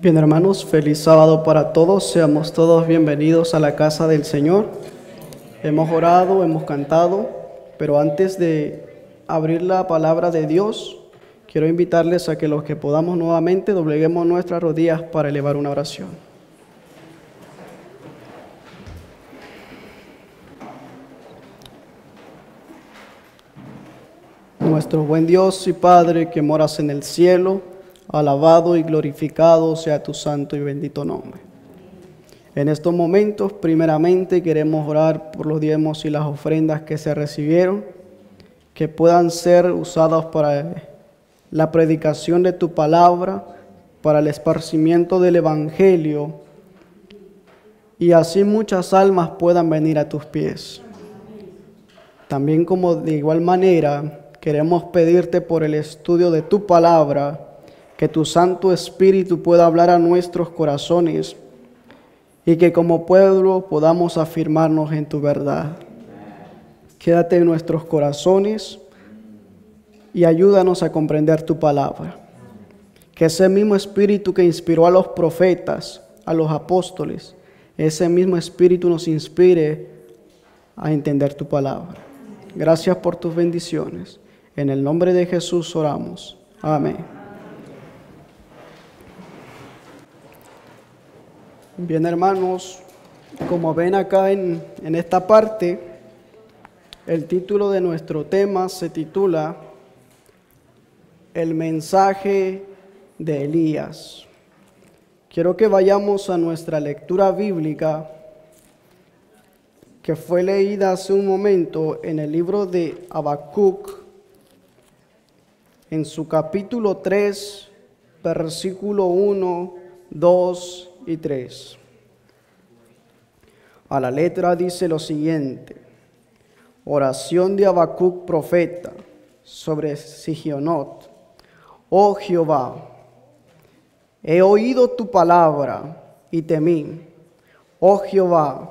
Bien, hermanos, feliz sábado para todos. Seamos todos bienvenidos a la casa del Señor. Hemos orado, hemos cantado, pero antes de abrir la palabra de Dios, quiero invitarles a que los que podamos nuevamente dobleguemos nuestras rodillas para elevar una oración. Nuestro buen Dios y Padre que moras en el cielo, alabado y glorificado sea tu santo y bendito nombre. En estos momentos, primeramente, queremos orar por los diezmos y las ofrendas que se recibieron, que puedan ser usadas para la predicación de tu palabra, para el esparcimiento del Evangelio, y así muchas almas puedan venir a tus pies. También, como de igual manera, queremos pedirte por el estudio de tu palabra, que tu Santo Espíritu pueda hablar a nuestros corazones y que como pueblo podamos afirmarnos en tu verdad. Quédate en nuestros corazones y ayúdanos a comprender tu palabra. Que ese mismo Espíritu que inspiró a los profetas, a los apóstoles, ese mismo Espíritu nos inspire a entender tu palabra. Gracias por tus bendiciones. En el nombre de Jesús oramos. Amén. Bien, hermanos, como ven acá en esta parte, el título de nuestro tema se titula El mensaje de Elías. Quiero que vayamos a nuestra lectura bíblica que fue leída hace un momento en el libro de Habacuc, en su capítulo 3, versículo 1, 2 y 3. A la letra dice lo siguiente: oración de Habacuc profeta sobre Sigionot. Oh Jehová, he oído tu palabra y temí. Oh Jehová,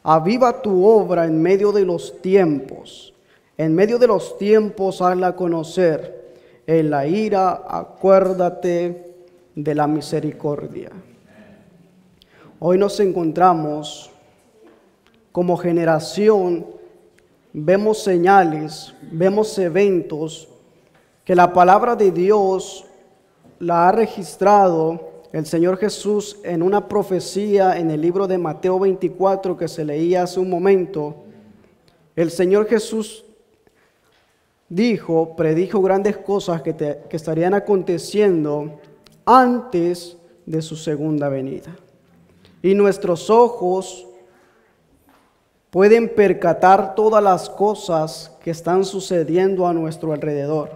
aviva tu obra en medio de los tiempos. En medio de los tiempos hazla conocer. En la ira acuérdate de la misericordia. Hoy nos encontramos como generación, vemos señales, vemos eventos que la palabra de Dios la ha registrado el Señor Jesús en una profecía en el libro de Mateo 24 que se leía hace un momento. El Señor Jesús predijo grandes cosas que estarían aconteciendo antes de su segunda venida. Y nuestros ojos pueden percatar todas las cosas que están sucediendo a nuestro alrededor.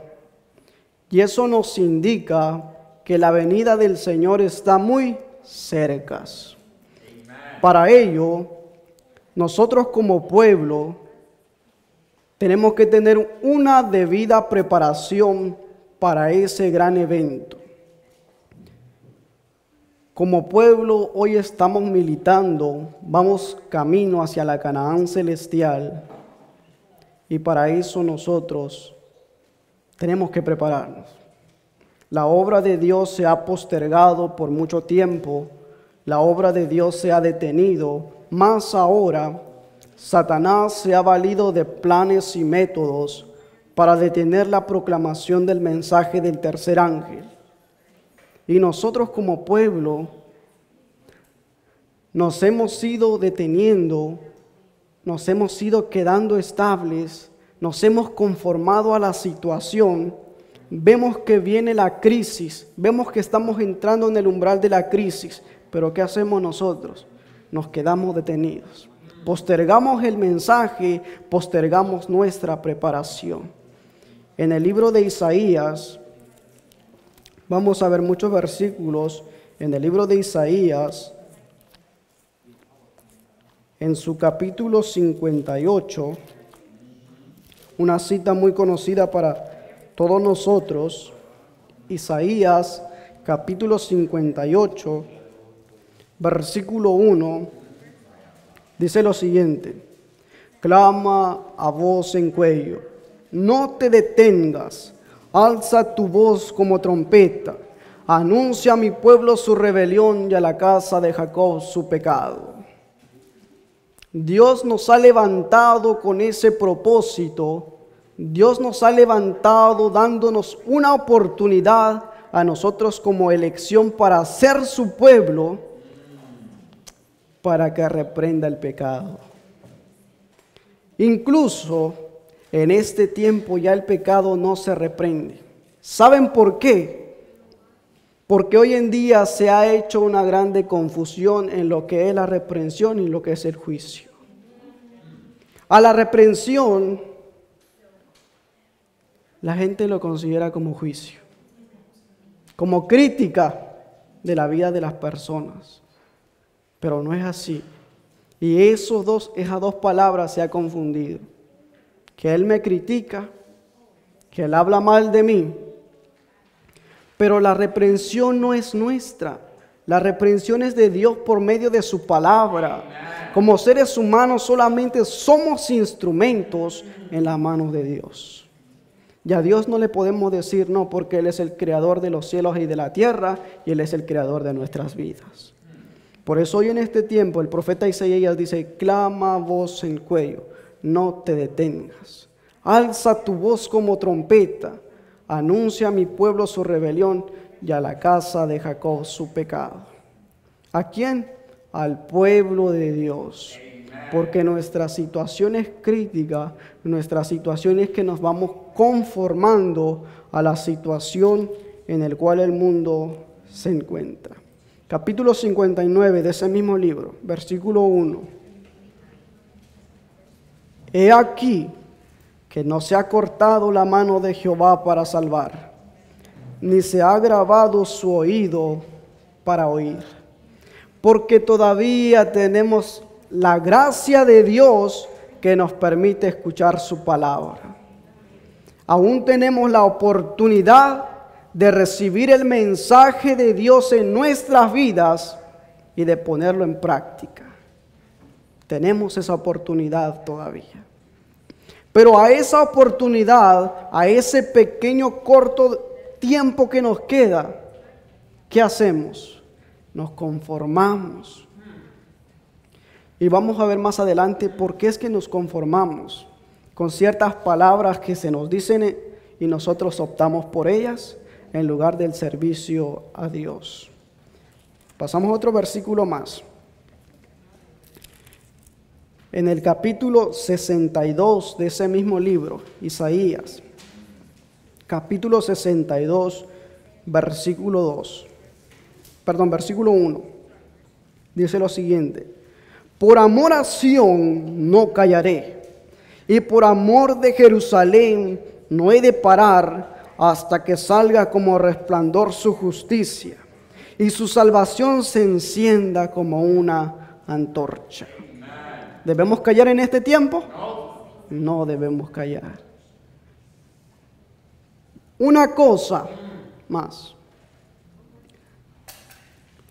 Y eso nos indica que la venida del Señor está muy cerca. Para ello, nosotros como pueblo tenemos que tener una debida preparación para ese gran evento. Como pueblo hoy estamos militando, vamos camino hacia la Canaán celestial y para eso nosotros tenemos que prepararnos. La obra de Dios se ha postergado por mucho tiempo, la obra de Dios se ha detenido, más ahora Satanás se ha valido de planes y métodos para detener la proclamación del mensaje del tercer ángel. Y nosotros como pueblo nos hemos ido deteniendo, nos hemos ido quedando estables, nos hemos conformado a la situación. Vemos que viene la crisis, vemos que estamos entrando en el umbral de la crisis, pero ¿qué hacemos nosotros? Nos quedamos detenidos. Postergamos el mensaje, postergamos nuestra preparación. En el libro de Isaías, vamos a ver muchos versículos en el libro de Isaías, en su capítulo 58, una cita muy conocida para todos nosotros. Isaías, capítulo 58, versículo 1, dice lo siguiente: clama a voz en cuello, no te detengas, alza tu voz como trompeta, Anuncia a mi pueblo su rebelión y a la casa de Jacob su pecado. Dios nos ha levantado con ese propósito. Dios nos ha levantado dándonos una oportunidad a nosotros como elección para ser su pueblo, para que reprenda el pecado. Incluso en este tiempo ya el pecado no se reprende. ¿Saben por qué? Porque hoy en día se ha hecho una grande confusión en lo que es la reprensión y lo que es el juicio. A la reprensión, la gente lo considera como juicio, como crítica de la vida de las personas. Pero no es así. Y esas dos palabras se han confundido. Que Él me critica, que Él habla mal de mí. Pero la reprensión no es nuestra. La reprensión es de Dios por medio de su palabra. Como seres humanos solamente somos instrumentos en las manos de Dios. Y a Dios no le podemos decir no, porque Él es el creador de los cielos y de la tierra y Él es el creador de nuestras vidas. Por eso hoy en este tiempo el profeta Isaías dice: clama a voz en cuello, no te detengas. Alza tu voz como trompeta. Anuncia a mi pueblo su rebelión y a la casa de Jacob su pecado. ¿A quién? Al pueblo de Dios. Porque nuestra situación es crítica, nuestra situación es que nos vamos conformando a la situación en la cual el mundo se encuentra. Capítulo 59 de ese mismo libro, versículo 1. He aquí que no se ha cortado la mano de Jehová para salvar, ni se ha agravado su oído para oír. Porque todavía tenemos la gracia de Dios que nos permite escuchar su palabra. Aún tenemos la oportunidad de recibir el mensaje de Dios en nuestras vidas y de ponerlo en práctica. Tenemos esa oportunidad todavía. Pero a esa oportunidad, a ese pequeño corto tiempo que nos queda, ¿qué hacemos? Nos conformamos. Y vamos a ver más adelante por qué es que nos conformamos con ciertas palabras que se nos dicen y nosotros optamos por ellas en lugar del servicio a Dios. Pasamos a otro versículo más. En el capítulo 62 de ese mismo libro, Isaías, capítulo 62, versículo 1, dice lo siguiente: por amor a Sión no callaré, y por amor de Jerusalén no he de parar hasta que salga como resplandor su justicia, y su salvación se encienda como una antorcha. ¿Debemos callar en este tiempo? No debemos callar. Una cosa más.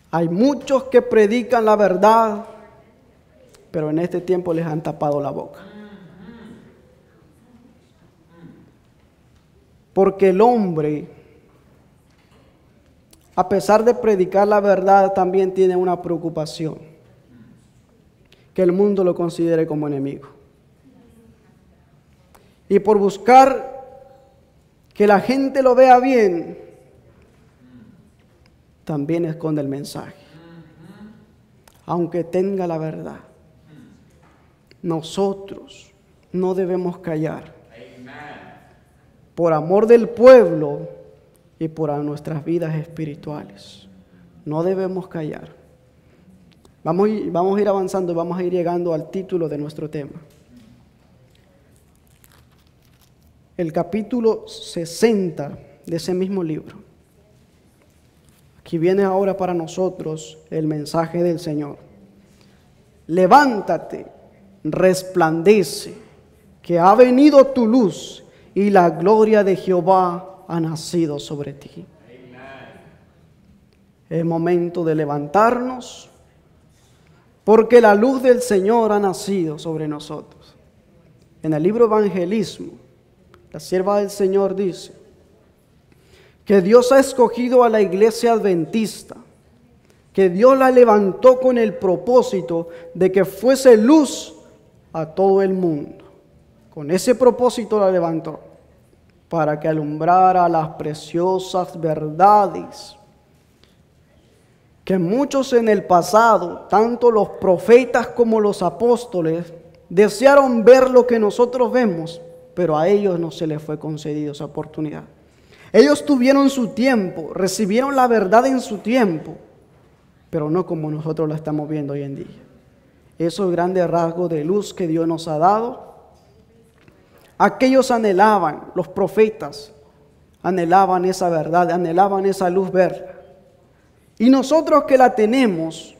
Hay muchos que predican la verdad, pero en este tiempo les han tapado la boca. Porque el hombre, a pesar de predicar la verdad, también tiene una preocupación: que el mundo lo considere como enemigo. Y por buscar que la gente lo vea bien, también esconde el mensaje, aunque tenga la verdad. Nosotros no debemos callar, por amor del pueblo y por nuestras vidas espirituales. No debemos callar. Vamos a ir avanzando y vamos a ir llegando al título de nuestro tema. El capítulo 60 de ese mismo libro. Aquí viene ahora para nosotros el mensaje del Señor. Levántate, resplandece, que ha venido tu luz y la gloria de Jehová ha nacido sobre ti. Es momento de levantarnos, porque la luz del Señor ha nacido sobre nosotros. En el libro Evangelismo, la sierva del Señor dice que Dios ha escogido a la iglesia adventista, que Dios la levantó con el propósito de que fuese luz a todo el mundo. Con ese propósito la levantó, para que alumbrara las preciosas verdades que muchos en el pasado, tanto los profetas como los apóstoles, desearon ver lo que nosotros vemos, pero a ellos no se les fue concedido esa oportunidad. Ellos tuvieron su tiempo, recibieron la verdad en su tiempo, pero no como nosotros la estamos viendo hoy en día. Esos grandes rasgos de luz que Dios nos ha dado, aquellos anhelaban, los profetas anhelaban esa verdad, anhelaban esa luz verla. Y nosotros que la tenemos,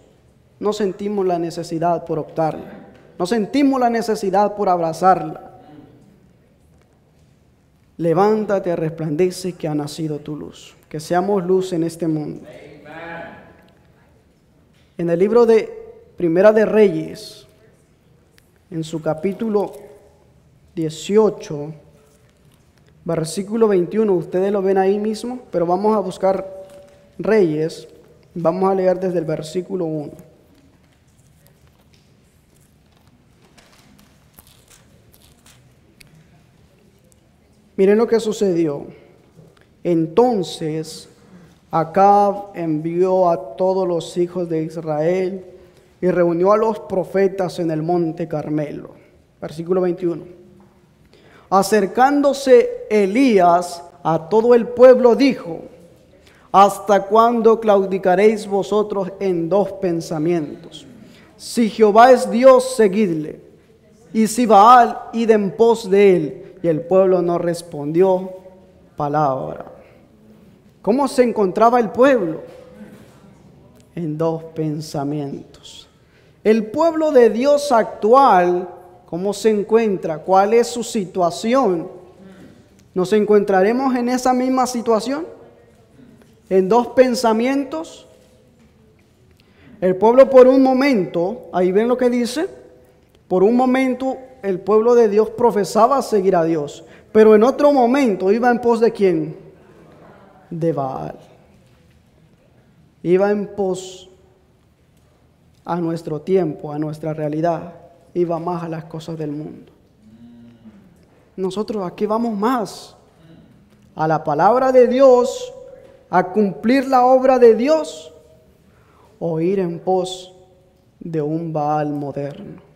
no sentimos la necesidad por optarla, no sentimos la necesidad por abrazarla. Levántate, resplandece, que ha nacido tu luz. Que seamos luz en este mundo. En el libro de Primera de Reyes, en su capítulo 18, versículo 21, ustedes lo ven ahí mismo, pero vamos a buscar Reyes, vamos a leer desde el versículo 1. Miren lo que sucedió. Entonces Acab envió a todos los hijos de Israel y reunió a los profetas en el monte Carmelo. Versículo 21. Acercándose Elías a todo el pueblo dijo: ¿hasta cuándo claudicaréis vosotros en dos pensamientos? Si Jehová es Dios, seguidle, y si Baal, id en pos de él. Y el pueblo no respondió palabra. ¿Cómo se encontraba el pueblo? En dos pensamientos. El pueblo de Dios actual, ¿cómo se encuentra? ¿Cuál es su situación? ¿Nos encontraremos en esa misma situación? En dos pensamientos. El pueblo por un momento, ahí ven lo que dice, por un momento el pueblo de Dios profesaba seguir a Dios, pero en otro momento iba en pos de ¿quién? De Baal. Iba en pos a nuestro tiempo, a nuestra realidad, iba más a las cosas del mundo. Nosotros aquí vamos más a la palabra de Dios, a cumplir la obra de Dios, o ir en pos de un Baal moderno.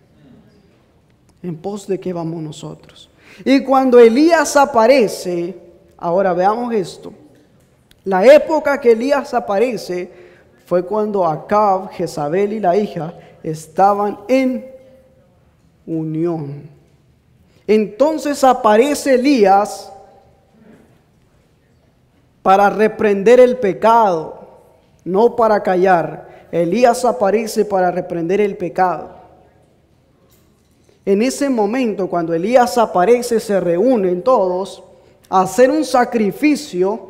¿En pos de qué vamos nosotros? Y cuando Elías aparece, ahora veamos esto. La época que Elías aparece fue cuando Acab, Jezabel y la hija estaban en unión. Entonces aparece Elías para reprender el pecado, no para callar. Elías aparece para reprender el pecado. En ese momento, cuando Elías aparece, se reúnen todos a hacer un sacrificio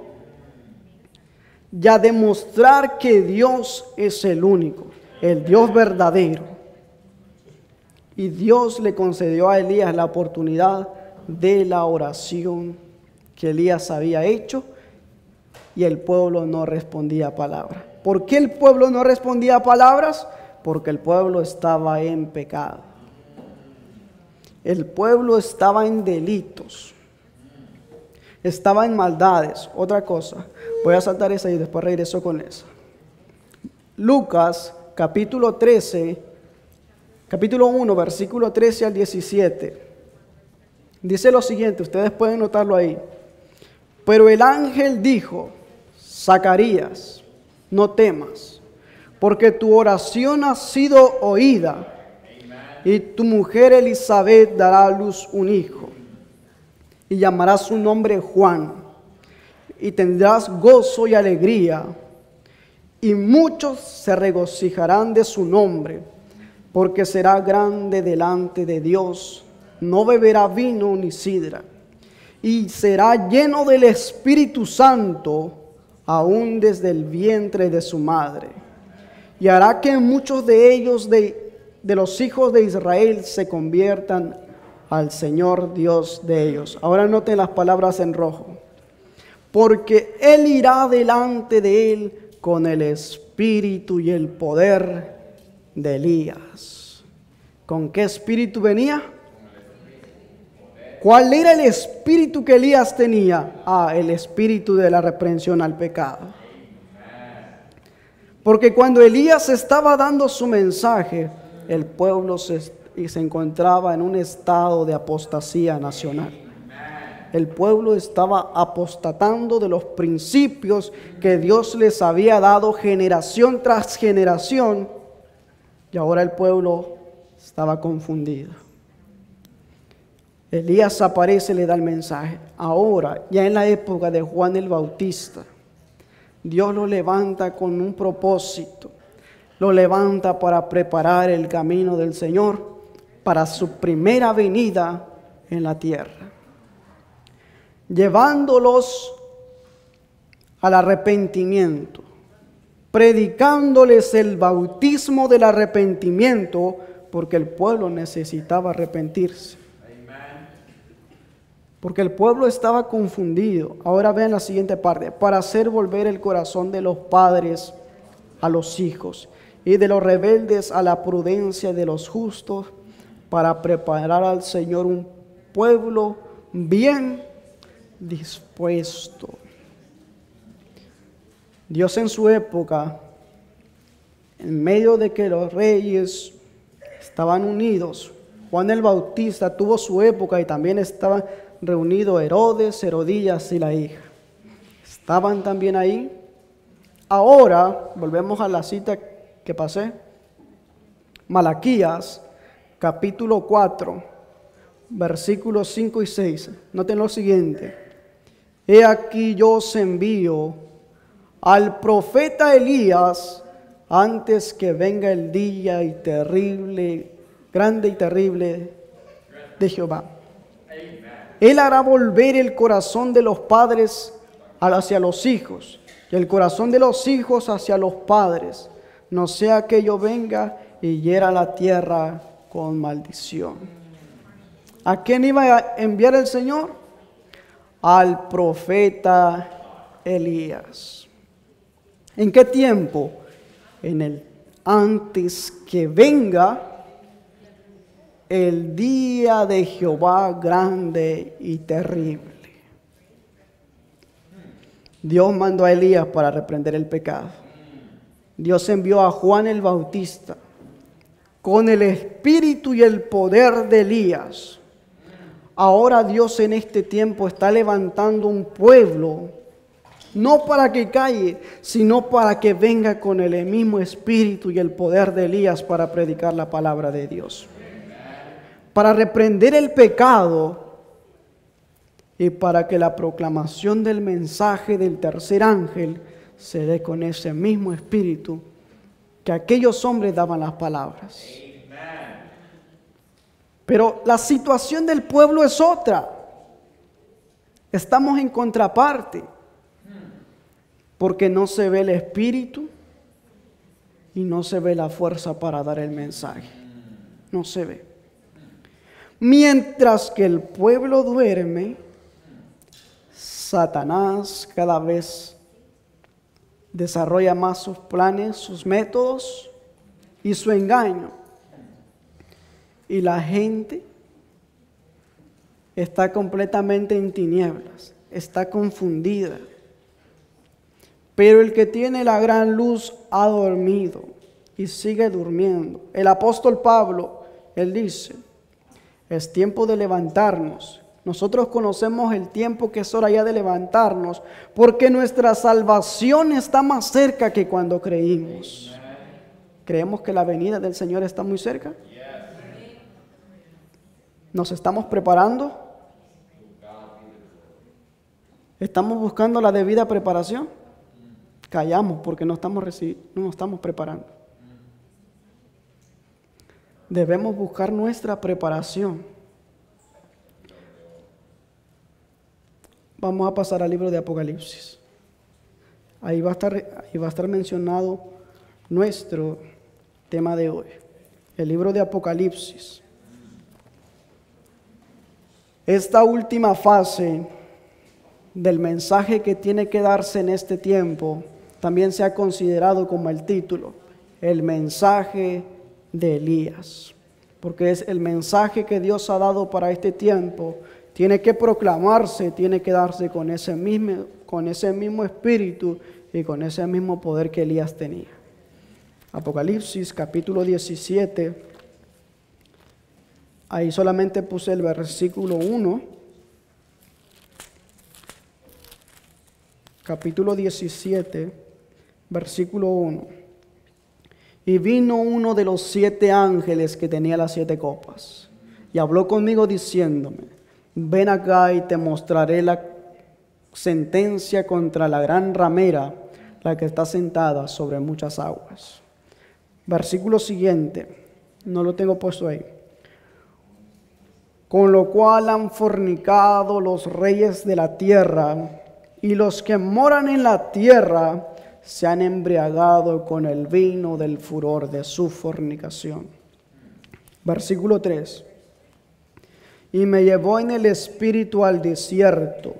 y a demostrar que Dios es el único, el Dios verdadero. Y Dios le concedió a Elías la oportunidad de la oración que Elías había hecho, y el pueblo no respondía palabra. ¿Por qué el pueblo no respondía palabras? Porque el pueblo estaba en pecado. El pueblo estaba en delitos, estaba en maldades. Otra cosa, voy a saltar esa y después regreso con esa. Lucas capítulo 1, versículo 13 al 17. Dice lo siguiente, ustedes pueden notarlo ahí. Pero el ángel dijo: Zacarías, no temas, porque tu oración ha sido oída. Y tu mujer Elizabeth dará a luz un hijo, y llamarás su nombre Juan, y tendrás gozo y alegría, y muchos se regocijarán de su nombre, porque será grande delante de Dios, no beberá vino ni sidra, y será lleno del Espíritu Santo, aún desde el vientre de su madre, y hará que muchos de ellos de los hijos de Israel se conviertan al Señor Dios de ellos. Ahora noten las palabras en rojo. porque Él irá delante de él con el espíritu y el poder de Elías. ¿Con qué espíritu venía? ¿Cuál era el espíritu que Elías tenía? El espíritu de la reprensión al pecado. Porque cuando Elías estaba dando su mensaje, el pueblo se encontraba en un estado de apostasía nacional. El pueblo estaba apostatando de los principios que Dios les había dado generación tras generación, y ahora el pueblo estaba confundido. Elías aparece y le da el mensaje. Ahora, ya en la época de Juan el Bautista, Dios lo levanta con un propósito. Lo levanta para preparar el camino del Señor para su primera venida en la tierra, llevándolos al arrepentimiento, predicándoles el bautismo del arrepentimiento, porque el pueblo necesitaba arrepentirse. Porque el pueblo estaba confundido. Ahora vean la siguiente parte. Para hacer volver el corazón de los padres a los hijos y de los rebeldes a la prudencia de los justos, para preparar al Señor un pueblo bien dispuesto. Dios en su época, en medio de que los reyes estaban unidos, Juan el Bautista tuvo su época y también estaban reunidos Herodes, Herodías y la hija. Estaban también ahí. Ahora, volvemos a la cita que pasé. Malaquías, capítulo 4, versículos 5 y 6. Noten lo siguiente. He aquí yo os envío al profeta Elías antes que venga el día y terrible, grande y terrible de Jehová. Él hará volver el corazón de los padres hacia los hijos y el corazón de los hijos hacia los padres, no sea que yo venga y hiera la tierra con maldición. ¿A quién iba a enviar el Señor? Al profeta Elías. ¿En qué tiempo? En el antes que venga el día de Jehová grande y terrible. Dios mandó a Elías para reprender el pecado. Dios envió a Juan el Bautista con el espíritu y el poder de Elías. Ahora Dios en este tiempo está levantando un pueblo, no para que calle, sino para que venga con el mismo espíritu y el poder de Elías para predicar la palabra de Dios. Para reprender el pecado y para que la proclamación del mensaje del tercer ángel se dé con ese mismo espíritu que aquellos hombres daban las palabras. Pero la situación del pueblo es otra. Estamos en contraparte, porque no se ve el espíritu y no se ve la fuerza para dar el mensaje. No se ve. Mientras que el pueblo duerme, Satanás cada vez desarrolla más sus planes, sus métodos y su engaño. Y la gente está completamente en tinieblas, está confundida. Pero el que tiene la gran luz ha dormido y sigue durmiendo. El apóstol Pablo, él dice, es tiempo de levantarnos. Nosotros conocemos el tiempo que es hora ya de levantarnos, porque nuestra salvación está más cerca que cuando creímos. ¿Creemos que la venida del Señor está muy cerca? ¿Nos estamos preparando? ¿Estamos buscando la debida preparación? Callamos porque no nos estamos preparando. Debemos buscar nuestra preparación. Vamos a pasar al libro de Apocalipsis. Ahí va a estar mencionado nuestro tema de hoy. El libro de Apocalipsis. Esta última fase del mensaje que tiene que darse en este tiempo también se ha considerado como el título, el mensaje de Elías, porque es el mensaje que Dios ha dado para este tiempo. Tiene que proclamarse, tiene que darse con ese mismo espíritu y con ese mismo poder que Elías tenía. Apocalipsis capítulo 17, ahí solamente puse el versículo 1. Capítulo 17, versículo 1. Y vino uno de los 7 ángeles que tenía las 7 copas, y habló conmigo diciéndome: ven acá y te mostraré la sentencia contra la gran ramera, la que está sentada sobre muchas aguas. Versículo siguiente, no lo tengo puesto ahí. Con lo cual han fornicado los reyes de la tierra, y los que moran en la tierra se han embriagado con el vino del furor de su fornicación. Versículo 3. Y me llevó en el espíritu al desierto,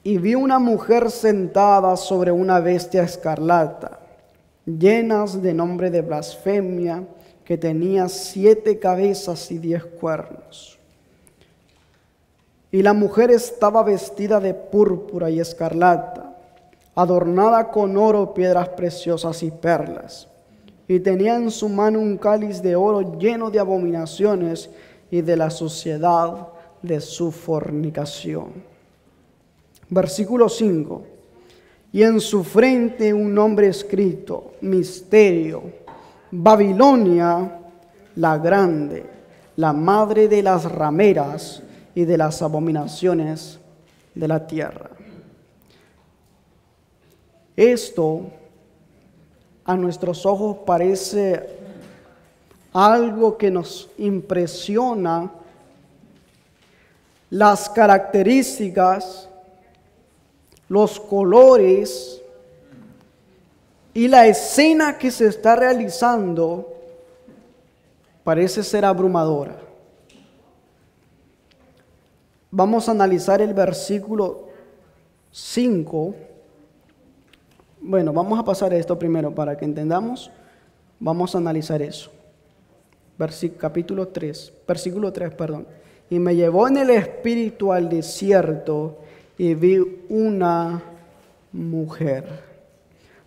y vi una mujer sentada sobre una bestia escarlata, llenas de nombre de blasfemia, que tenía 7 cabezas y 10 cuernos. Y la mujer estaba vestida de púrpura y escarlata, adornada con oro, piedras preciosas y perlas. Y tenía en su mano un cáliz de oro lleno de abominaciones y de la suciedad de su fornicación. Versículo 5. Y en su frente un nombre escrito: Misterio, Babilonia la grande, la madre de las rameras y de las abominaciones de la tierra. Esto a nuestros ojos parece algo que nos impresiona, las características, los colores y la escena que se está realizando parece ser abrumadora. Vamos a analizar el versículo 5. Bueno, vamos a pasar esto primero para que entendamos. Vamos a analizar eso. Versículo 3. Y me llevó en el espíritu al desierto y vi una mujer.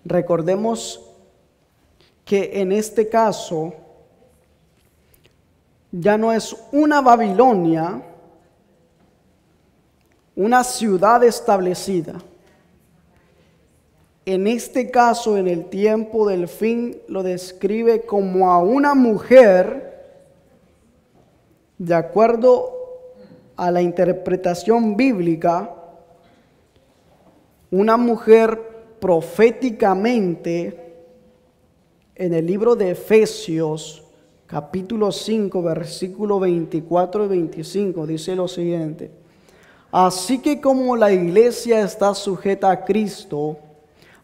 Recordemos que en este caso ya no es una Babilonia, una ciudad establecida. En este caso, en el tiempo del fin, lo describe como a una mujer, de acuerdo a la interpretación bíblica, una mujer proféticamente, en el libro de Efesios, capítulo 5, versículo 24 y 25, dice lo siguiente: así que como la iglesia está sujeta a Cristo,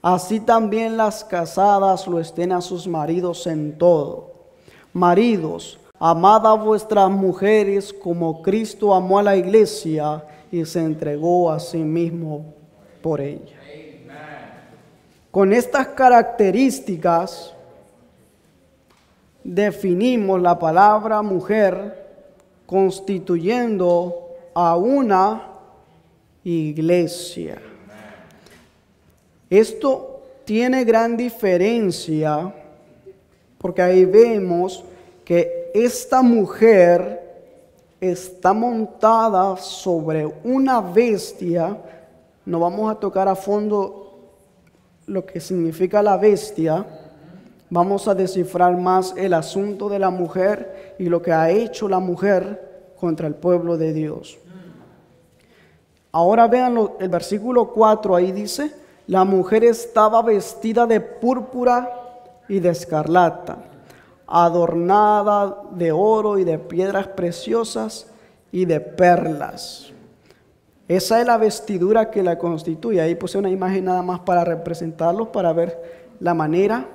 así también las casadas lo estén a sus maridos en todo. Maridos, amad a vuestras mujeres como Cristo amó a la iglesia y se entregó a sí mismo por ella. Con estas características definimos la palabra mujer constituyendo a una iglesia. Esto tiene gran diferencia porque ahí vemos que esta mujer está montada sobre una bestia. No vamos a tocar a fondo lo que significa la bestia. Vamos a descifrar más el asunto de la mujer y lo que ha hecho la mujer contra el pueblo de Dios. Ahora vean el versículo 4, ahí dice: la mujer estaba vestida de púrpura y de escarlata, adornada de oro y de piedras preciosas y de perlas. Esa es la vestidura que la constituye. Ahí puse una imagen nada más para representarlos, para ver la manera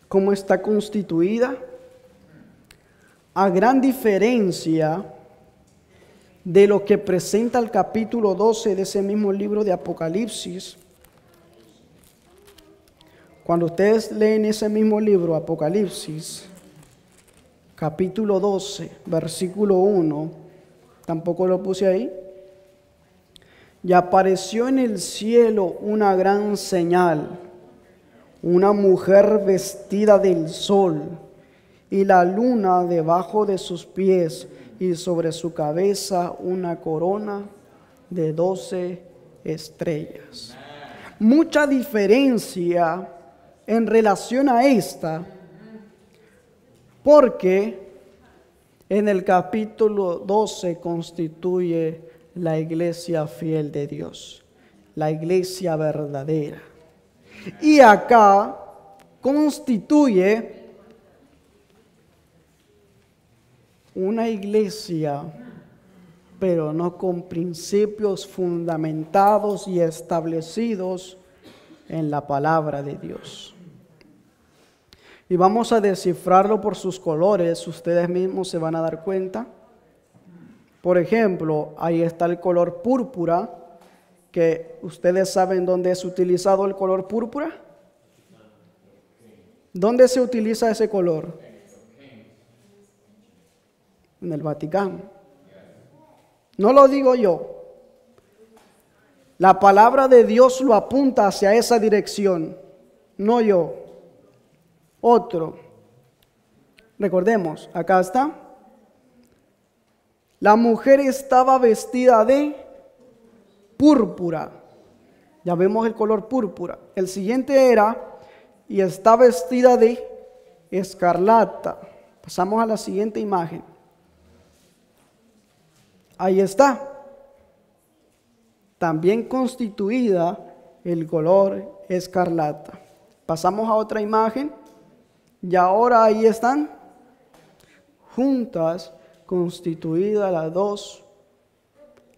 cómo está constituida. A gran diferencia de lo que presenta el capítulo 12 de ese mismo libro de Apocalipsis. Cuando ustedes leen ese mismo libro, Apocalipsis, capítulo 12, versículo 1, tampoco lo puse ahí. Y apareció en el cielo una gran señal, una mujer vestida del sol, y la luna debajo de sus pies, y sobre su cabeza una corona de 12 estrellas. Mucha diferencia en relación a esta, porque en el capítulo 12 constituye la iglesia fiel de Dios, la iglesia verdadera. Y acá constituye una iglesia, pero no con principios fundamentados y establecidos en la palabra de Dios. Y vamos a descifrarlo por sus colores, ustedes mismos se van a dar cuenta. Por ejemplo, ahí está el color púrpura, que ustedes saben dónde es utilizado el color púrpura. ¿Dónde se utiliza ese color? En el Vaticano. No lo digo yo. La palabra de Dios lo apunta hacia esa dirección, no yo. Otro. Recordemos, acá está. La mujer estaba vestida de púrpura. Ya vemos el color púrpura. El siguiente era, y está vestida de escarlata. Pasamos a la siguiente imagen. Ahí está. También constituida el color escarlata. Pasamos a otra imagen. Y ahora ahí están juntas, constituidas las dos,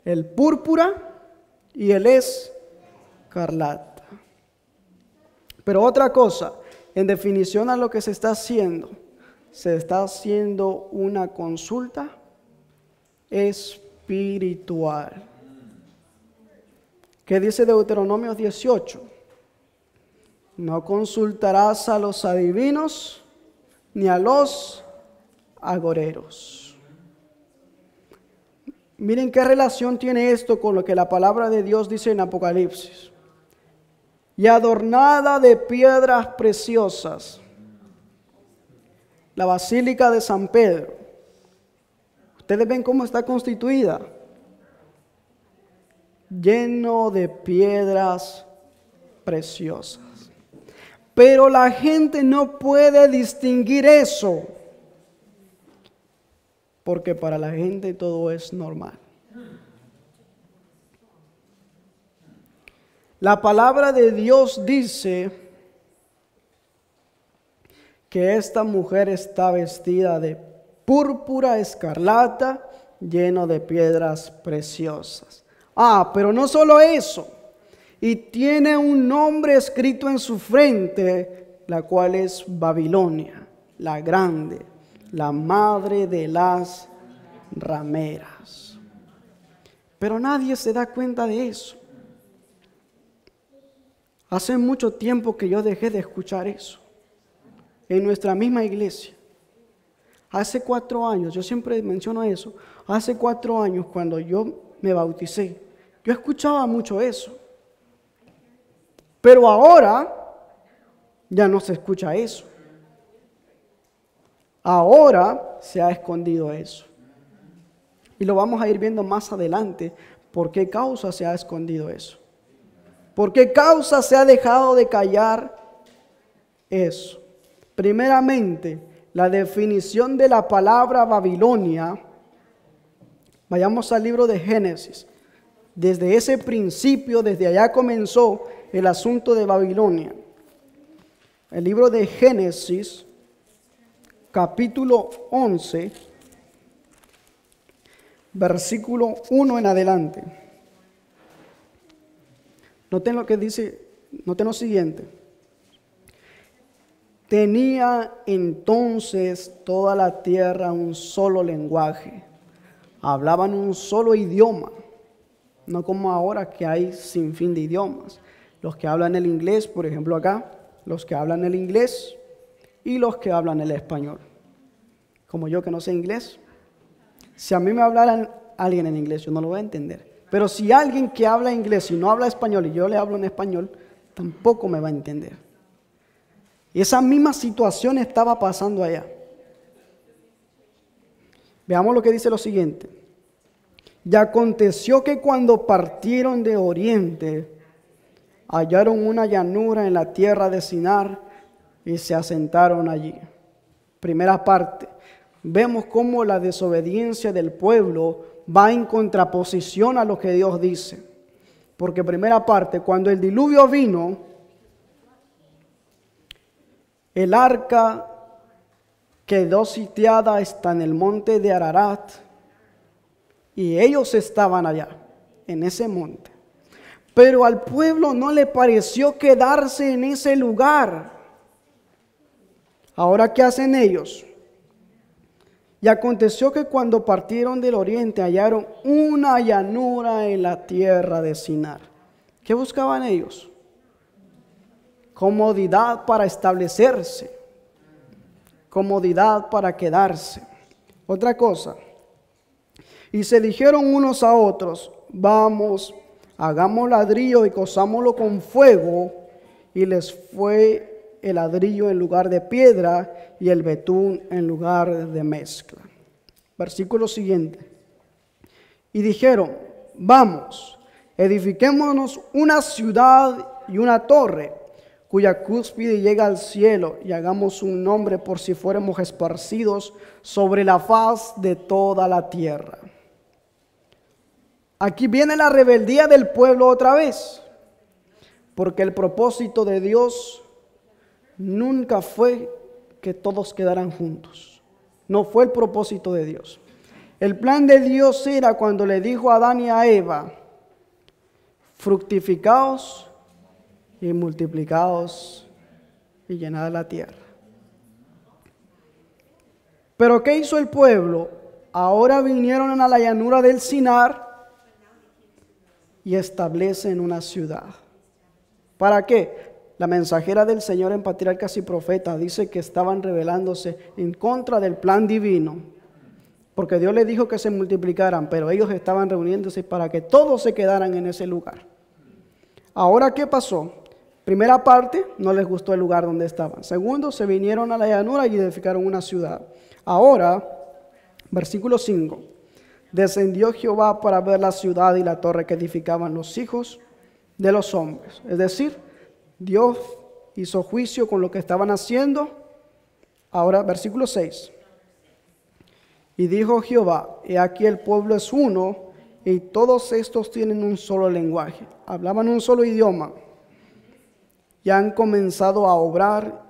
el púrpura y el escarlata. Pero otra cosa, en definición a lo que se está haciendo una consulta espiritual. ¿Qué dice Deuteronomio 18? No consultarás a los adivinos ni a los agoreros. Miren qué relación tiene esto con lo que la palabra de Dios dice en Apocalipsis. Y adornada de piedras preciosas, la Basílica de San Pedro. Ustedes ven cómo está constituida. Lleno de piedras preciosas. Pero la gente no puede distinguir eso, porque para la gente todo es normal. La palabra de Dios dice que esta mujer está vestida de púrpura escarlata, lleno de piedras preciosas. Pero no solo eso. Y tiene un nombre escrito en su frente, la cual es Babilonia, la grande, la madre de las rameras. Pero nadie se da cuenta de eso. Hace mucho tiempo que yo dejé de escuchar eso. En nuestra misma iglesia. Hace 4 años, yo siempre menciono eso. Hace 4 años, cuando yo me bauticé, yo escuchaba mucho eso. Pero ahora ya no se escucha eso. Ahora se ha escondido eso. Y lo vamos a ir viendo más adelante. ¿Por qué causa se ha escondido eso? ¿Por qué causa se ha dejado de callar eso? Primeramente, la definición de la palabra Babilonia. Vayamos al libro de Génesis. Desde ese principio, desde allá comenzó el asunto de Babilonia. El libro de Génesis, capítulo 11, versículo 1 en adelante. Noten lo que dice, noten lo siguiente. Tenía entonces toda la tierra un solo lenguaje, hablaban un solo idioma, no como ahora que hay sin fin de idiomas. Los que hablan el inglés, por ejemplo acá, los que hablan el inglés y los que hablan el español. Como yo que no sé inglés, si a mí me hablara alguien en inglés, yo no lo voy a entender. Pero si alguien que habla inglés y no habla español y yo le hablo en español, tampoco me va a entender. Y esa misma situación estaba pasando allá. Veamos lo que dice lo siguiente. Y aconteció que cuando partieron de oriente, hallaron una llanura en la tierra de Sinar y se asentaron allí. Primera parte, vemos cómo la desobediencia del pueblo va en contraposición a lo que Dios dice. Porque primera parte, cuando el diluvio vino, el arca quedó sitiada hasta en el monte de Ararat y ellos estaban allá, en ese monte. Pero al pueblo no le pareció quedarse en ese lugar. Ahora, ¿qué hacen ellos? Y aconteció que cuando partieron del oriente hallaron una llanura en la tierra de Sinar. ¿Qué buscaban ellos? Comodidad para establecerse, comodidad para quedarse. Otra cosa, y se dijeron unos a otros, vamos, hagamos ladrillo y cozámoslo con fuego, y les fue el ladrillo en lugar de piedra y el betún en lugar de mezcla. Versículo siguiente. Y dijeron, vamos, edifiquémonos una ciudad y una torre, cuya cúspide llega al cielo, y hagamos un nombre por si fuéramos esparcidos sobre la faz de toda la tierra. Aquí viene la rebeldía del pueblo otra vez, porque el propósito de Dios nunca fue que todos quedaran juntos. No fue el propósito de Dios. El plan de Dios era cuando le dijo a Adán y a Eva, fructificaos y multiplicaos y llenad la tierra. Pero ¿qué hizo el pueblo? Ahora vinieron a la llanura del Sinar y establecen una ciudad. ¿Para qué? La mensajera del Señor en Patriarcas y Profetas dice que estaban rebelándose en contra del plan divino, porque Dios les dijo que se multiplicaran, pero ellos estaban reuniéndose para que todos se quedaran en ese lugar. Ahora, ¿qué pasó? Primera parte, no les gustó el lugar donde estaban. Segundo, se vinieron a la llanura y edificaron una ciudad. Ahora, versículo 5. Descendió Jehová para ver la ciudad y la torre que edificaban los hijos de los hombres. Es decir, Dios hizo juicio con lo que estaban haciendo. Ahora, versículo 6. Y dijo Jehová, he aquí el pueblo es uno, y todos estos tienen un solo lenguaje. Hablaban un solo idioma. Y han comenzado a obrar,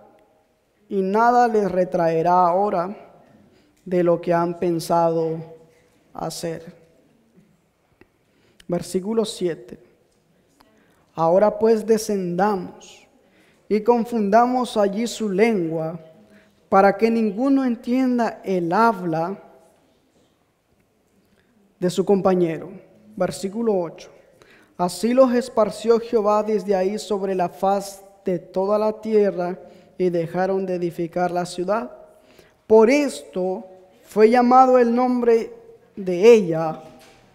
y nada les retraerá ahora de lo que han pensado hacer. Versículo 7. Ahora pues descendamos y confundamos allí su lengua, para que ninguno entienda el habla de su compañero. Versículo 8. Así los esparció Jehová desde ahí sobre la faz de toda la tierra, y dejaron de edificar la ciudad. Por esto fue llamado el nombre de ella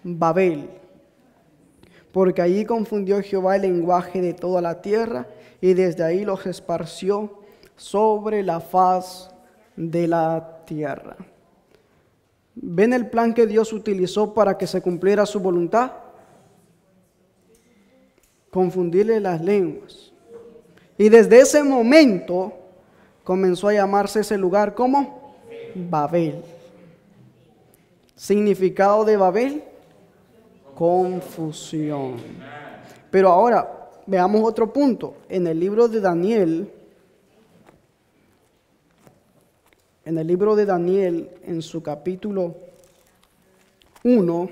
Babel, porque allí confundió Jehová el lenguaje de toda la tierra, y desde ahí los esparció sobre la faz de la tierra. ¿Ven el plan que Dios utilizó para que se cumpliera su voluntad? Confundirle las lenguas. Y desde ese momento comenzó a llamarse ese lugar como Babel. Significado de Babel: confusión. Pero ahora veamos otro punto. En el libro de Daniel, en su capítulo 1,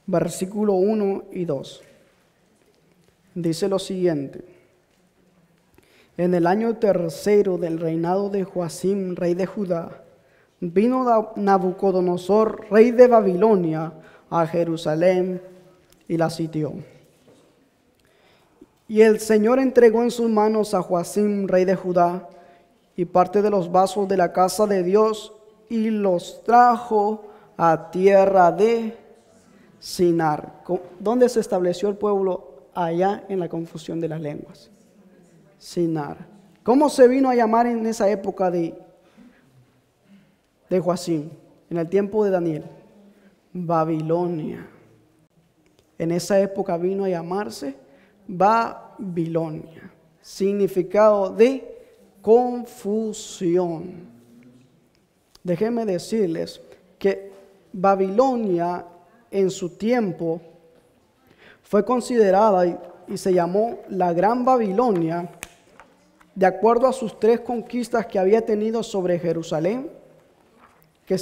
versículo 1 y 2, dice lo siguiente: En el año tercero del reinado de Joacim, rey de Judá, vino Nabucodonosor, rey de Babilonia, a Jerusalén y la sitió. Y el Señor entregó en sus manos a Joacim, rey de Judá, y parte de los vasos de la casa de Dios, y los trajo a tierra de Sinar. ¿Dónde se estableció el pueblo? Allá en la confusión de las lenguas. Sinar. ¿Cómo se vino a llamar en esa época de Joacim? En el tiempo de Daniel. Babilonia. En esa época vino a llamarse Babilonia. Significado de confusión. Déjenme decirles que Babilonia en su tiempo fue considerada y se llamó la Gran Babilonia de acuerdo a sus 3 conquistas que había tenido sobre Jerusalén, que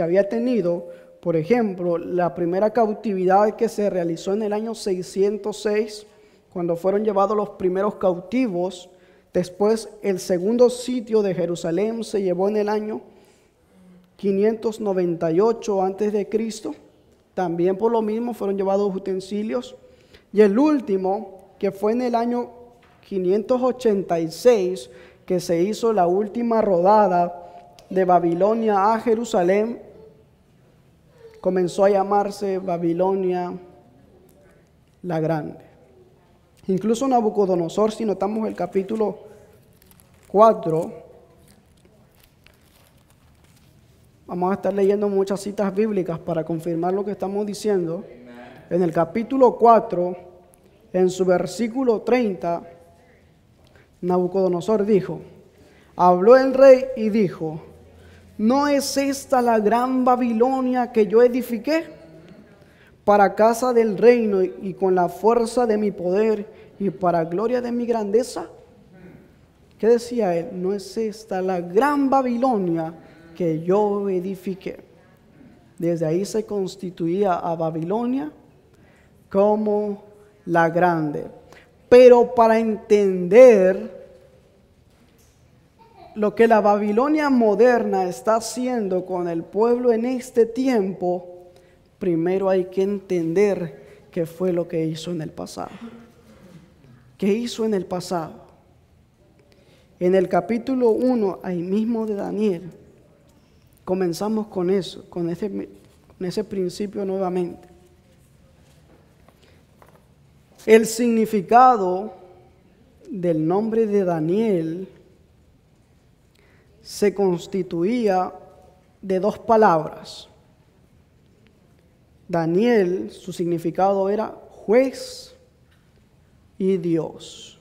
había tenido, por ejemplo, la primera cautividad que se realizó en el año 606, cuando fueron llevados los primeros cautivos. Después, el segundo sitio de Jerusalén se llevó en el año 598 a.C. También por lo mismo fueron llevados utensilios. Y el último, que fue en el año 586, que se hizo la última rodada de Babilonia a Jerusalén, comenzó a llamarse Babilonia la Grande. Incluso Nabucodonosor, si notamos el capítulo 4, vamos a estar leyendo muchas citas bíblicas para confirmar lo que estamos diciendo. En el capítulo 4, en su versículo 30, Nabucodonosor dijo, habló el rey y dijo, ¿no es esta la gran Babilonia que yo edifiqué para casa del reino y con la fuerza de mi poder y para gloria de mi grandeza? ¿Qué decía él? ¿No es esta la gran Babilonia que yo edifiqué? Desde ahí se constituía a Babilonia como la grande. Pero para entender lo que la Babilonia moderna está haciendo con el pueblo en este tiempo, primero hay que entender qué fue lo que hizo en el pasado. ¿Qué hizo en el pasado? En el capítulo 1, ahí mismo de Daniel, comenzamos con eso, con ese principio nuevamente. El significado del nombre de Daniel se constituía de 2 palabras. Daniel, su significado era juez y Dios.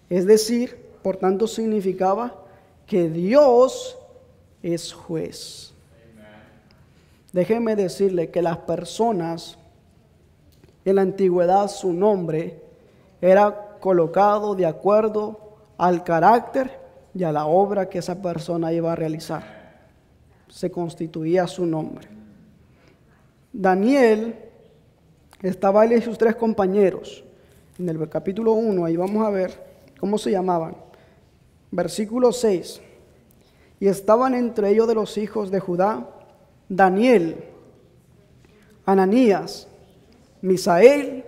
Es decir, por tanto significaba que Dios es juez. Déjeme decirle que las personas en la antigüedad, su nombre era colocado de acuerdo al carácter y a la obra que esa persona iba a realizar. Se constituía su nombre. Daniel estaba él y sus 3 compañeros. En el capítulo 1, ahí vamos a ver cómo se llamaban. Versículo 6. Y estaban entre ellos de los hijos de Judá, Daniel, Ananías, Misael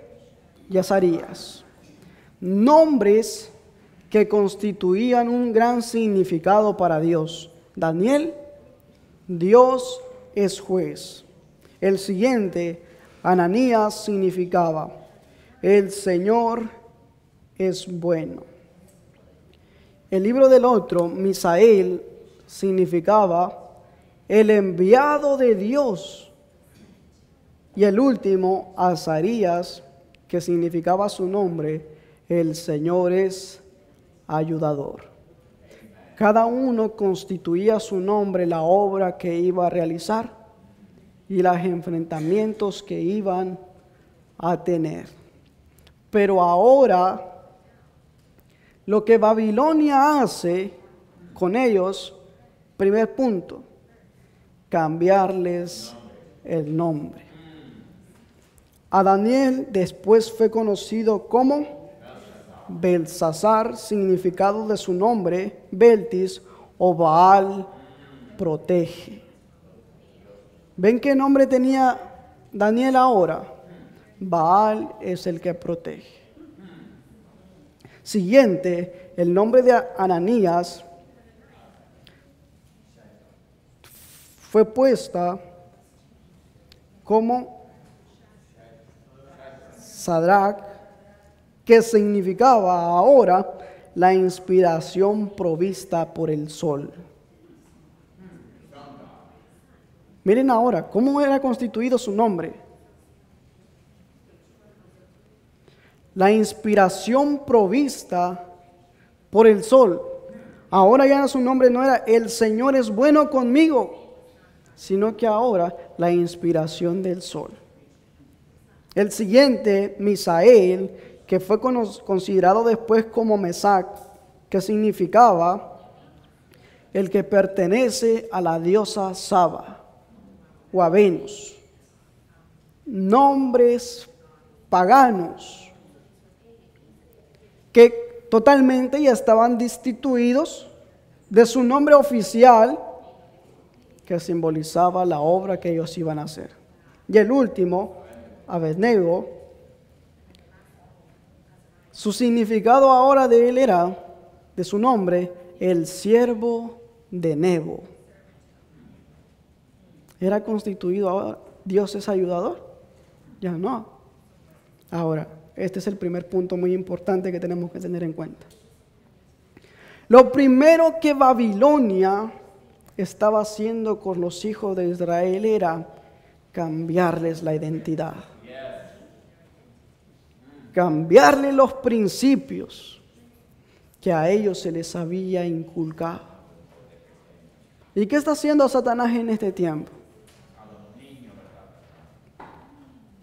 y Azarías. Nombres que constituían un gran significado para Dios. Daniel, Dios es juez. El siguiente, Ananías, significaba, el Señor es bueno. El libro del otro, Misael, significaba, el enviado de Dios. Y el último, Azarías, que significaba su nombre, el Señor es ayudador. Cada uno constituía su nombre, la obra que iba a realizar y los enfrentamientos que iban a tener. Pero ahora, lo que Babilonia hace con ellos, primer punto, cambiarles el nombre. A Daniel después fue conocido como Belsasar, significado de su nombre, Beltis, o Baal, protege. ¿Ven qué nombre tenía Daniel ahora? Baal es el que protege. Siguiente, el nombre de Ananías fue puesta como Sadrach, que significaba ahora la inspiración provista por el sol. Miren ahora, ¿cómo era constituido su nombre? La inspiración provista por el sol. Ahora ya su nombre no era el Señor es bueno conmigo, sino que ahora la inspiración del sol. El siguiente, Misael, que fue considerado después como Mesac, que significaba el que pertenece a la diosa Saba o a Venus. Nombres paganos que totalmente ya estaban destituidos de su nombre oficial, que simbolizaba la obra que ellos iban a hacer. Y el último, Abednego, su significado ahora de él era, de su nombre, el siervo de Nebo. ¿Era constituido ahora Dios es ayudador? Ya no. Ahora, este es el primer punto muy importante que tenemos que tener en cuenta. Lo primero que Babilonia estaba haciendo con los hijos de Israel era cambiarles la identidad. Cambiarles los principios que a ellos se les había inculcado. ¿Y qué está haciendo Satanás en este tiempo?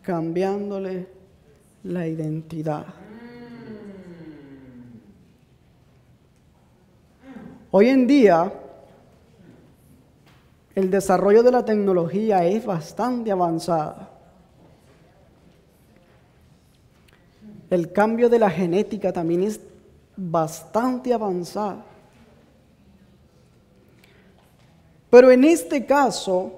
Cambiándole la identidad. Hoy en día, el desarrollo de la tecnología es bastante avanzado. El cambio de la genética también es bastante avanzado. Pero en este caso,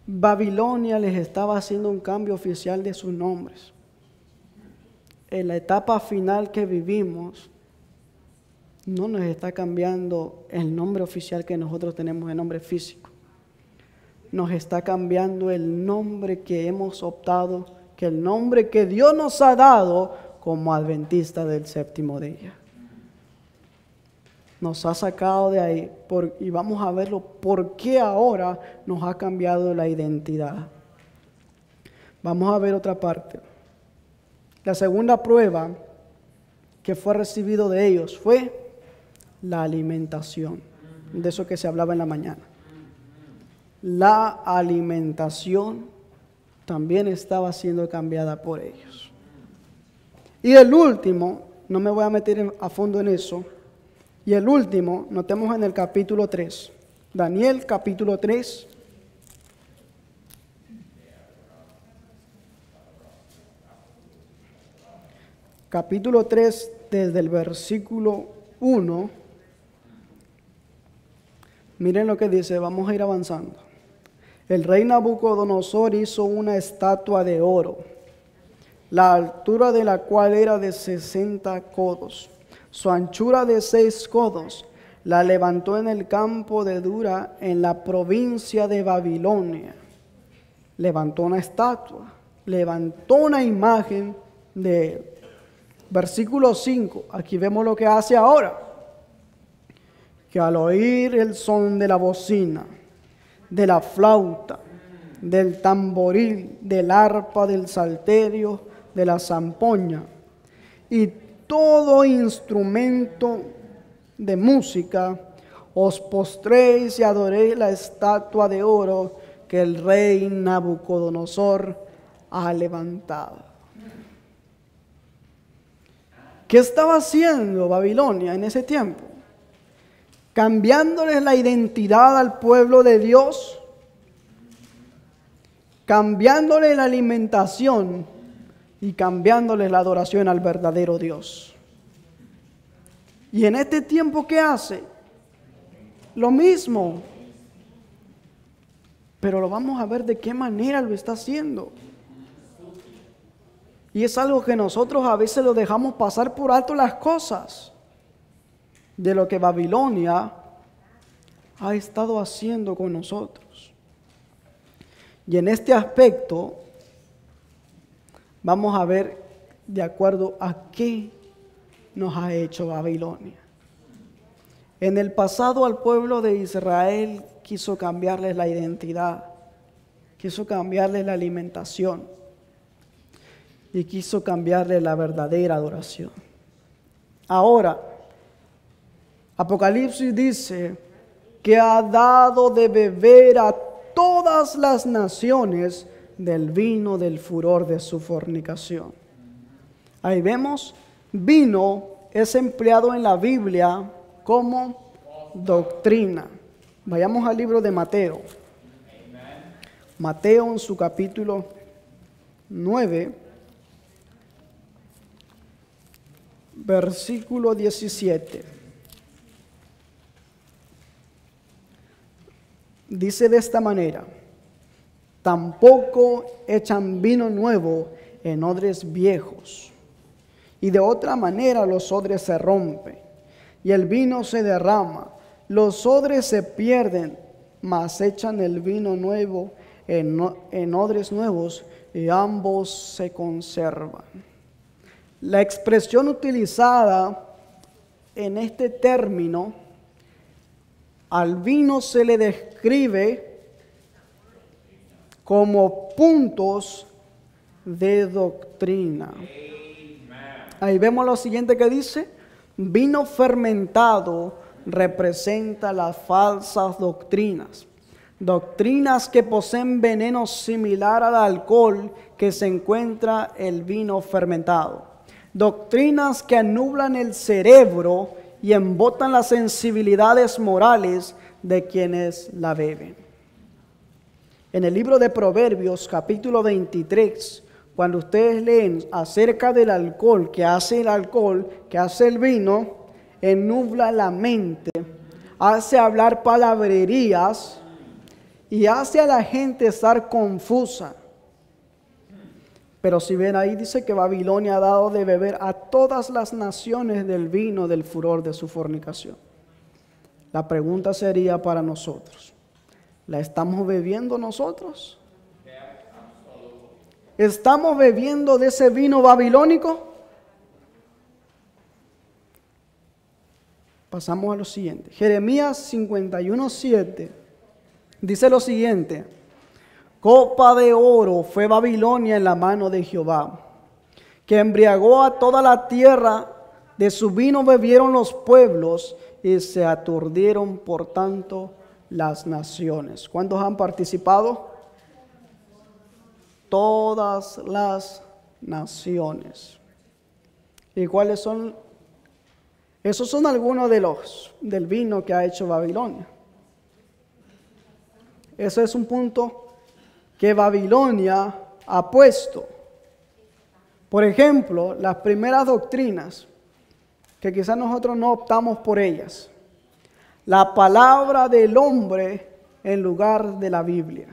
Babilonia les estaba haciendo un cambio oficial de sus nombres. En la etapa final que vivimos, no nos está cambiando el nombre oficial que nosotros tenemos, el nombre físico. Nos está cambiando el nombre que hemos optado, que el nombre que Dios nos ha dado como adventistas del séptimo día. Nos ha sacado de ahí y vamos a verlo por qué ahora nos ha cambiado la identidad. Vamos a ver otra parte. La segunda prueba que fue recibido de ellos fue la alimentación, de eso que se hablaba en la mañana. La alimentación también estaba siendo cambiada por ellos. Y el último, no me voy a meter a fondo en eso, y el último, notemos en el capítulo 3, Daniel capítulo 3, capítulo 3 desde el versículo 1, miren lo que dice, vamos a ir avanzando. El rey Nabucodonosor hizo una estatua de oro, la altura de la cual era de 60 codos, su anchura de 6 codos. La levantó en el campo de Dura, en la provincia de Babilonia. Levantó una estatua, levantó una imagen de él. Versículo 5, aquí vemos lo que hace ahora. Que al oír el son de la bocina, de la flauta, del tamboril, del arpa, del salterio, de la zampoña y todo instrumento de música, os postréis y adoréis la estatua de oro que el rey Nabucodonosor ha levantado. ¿Qué estaba haciendo Babilonia en ese tiempo? Cambiándoles la identidad al pueblo de Dios, cambiándole la alimentación, y cambiándoles la adoración al verdadero Dios. Y en este tiempo, ¿qué hace? Lo mismo. Pero lo vamos a ver de qué manera lo está haciendo. Y es algo que nosotros a veces lo dejamos pasar por alto las cosas de lo que Babilonia ha estado haciendo con nosotros. Y en este aspecto vamos a ver de acuerdo a qué nos ha hecho Babilonia. En el pasado al pueblo de Israel quiso cambiarles la identidad, quiso cambiarles la alimentación y quiso cambiarles la verdadera adoración. Ahora, Apocalipsis dice que ha dado de beber a todas las naciones del vino del furor de su fornicación. Ahí vemos, vino es empleado en la Biblia como doctrina. Vayamos al libro de Mateo. Mateo en su capítulo 9, versículo 17. Dice de esta manera: tampoco echan vino nuevo en odres viejos, y de otra manera los odres se rompen, y el vino se derrama, los odres se pierden, mas echan el vino nuevo en odres nuevos, y ambos se conservan. La expresión utilizada en este término, al vino se le describe como puntos de doctrina. Ahí vemos lo siguiente que dice: vino fermentado representa las falsas doctrinas. Doctrinas que poseen veneno similar al alcohol que se encuentra el vino fermentado. Doctrinas que anublan el cerebro y embotan las sensibilidades morales de quienes la beben. En el libro de Proverbios, capítulo 23, cuando ustedes leen acerca del alcohol, que hace el vino, ennubla la mente, hace hablar palabrerías y hace a la gente estar confusa. Pero si ven ahí, dice que Babilonia ha dado de beber a todas las naciones del vino del furor de su fornicación. La pregunta sería para nosotros: ¿la estamos bebiendo nosotros? ¿Estamos bebiendo de ese vino babilónico? Pasamos a lo siguiente. Jeremías 51:7 dice lo siguiente: copa de oro fue Babilonia en la mano de Jehová, que embriagó a toda la tierra, de su vino bebieron los pueblos y se aturdieron por tanto las naciones. ¿Cuántos han participado? Todas las naciones. ¿Y cuáles son? Esos son algunos de los del vino que ha hecho Babilonia. Ese es un punto que Babilonia ha puesto. Por ejemplo, las primeras doctrinas, que quizás nosotros no optamos por ellas. La palabra del hombre en lugar de la Biblia.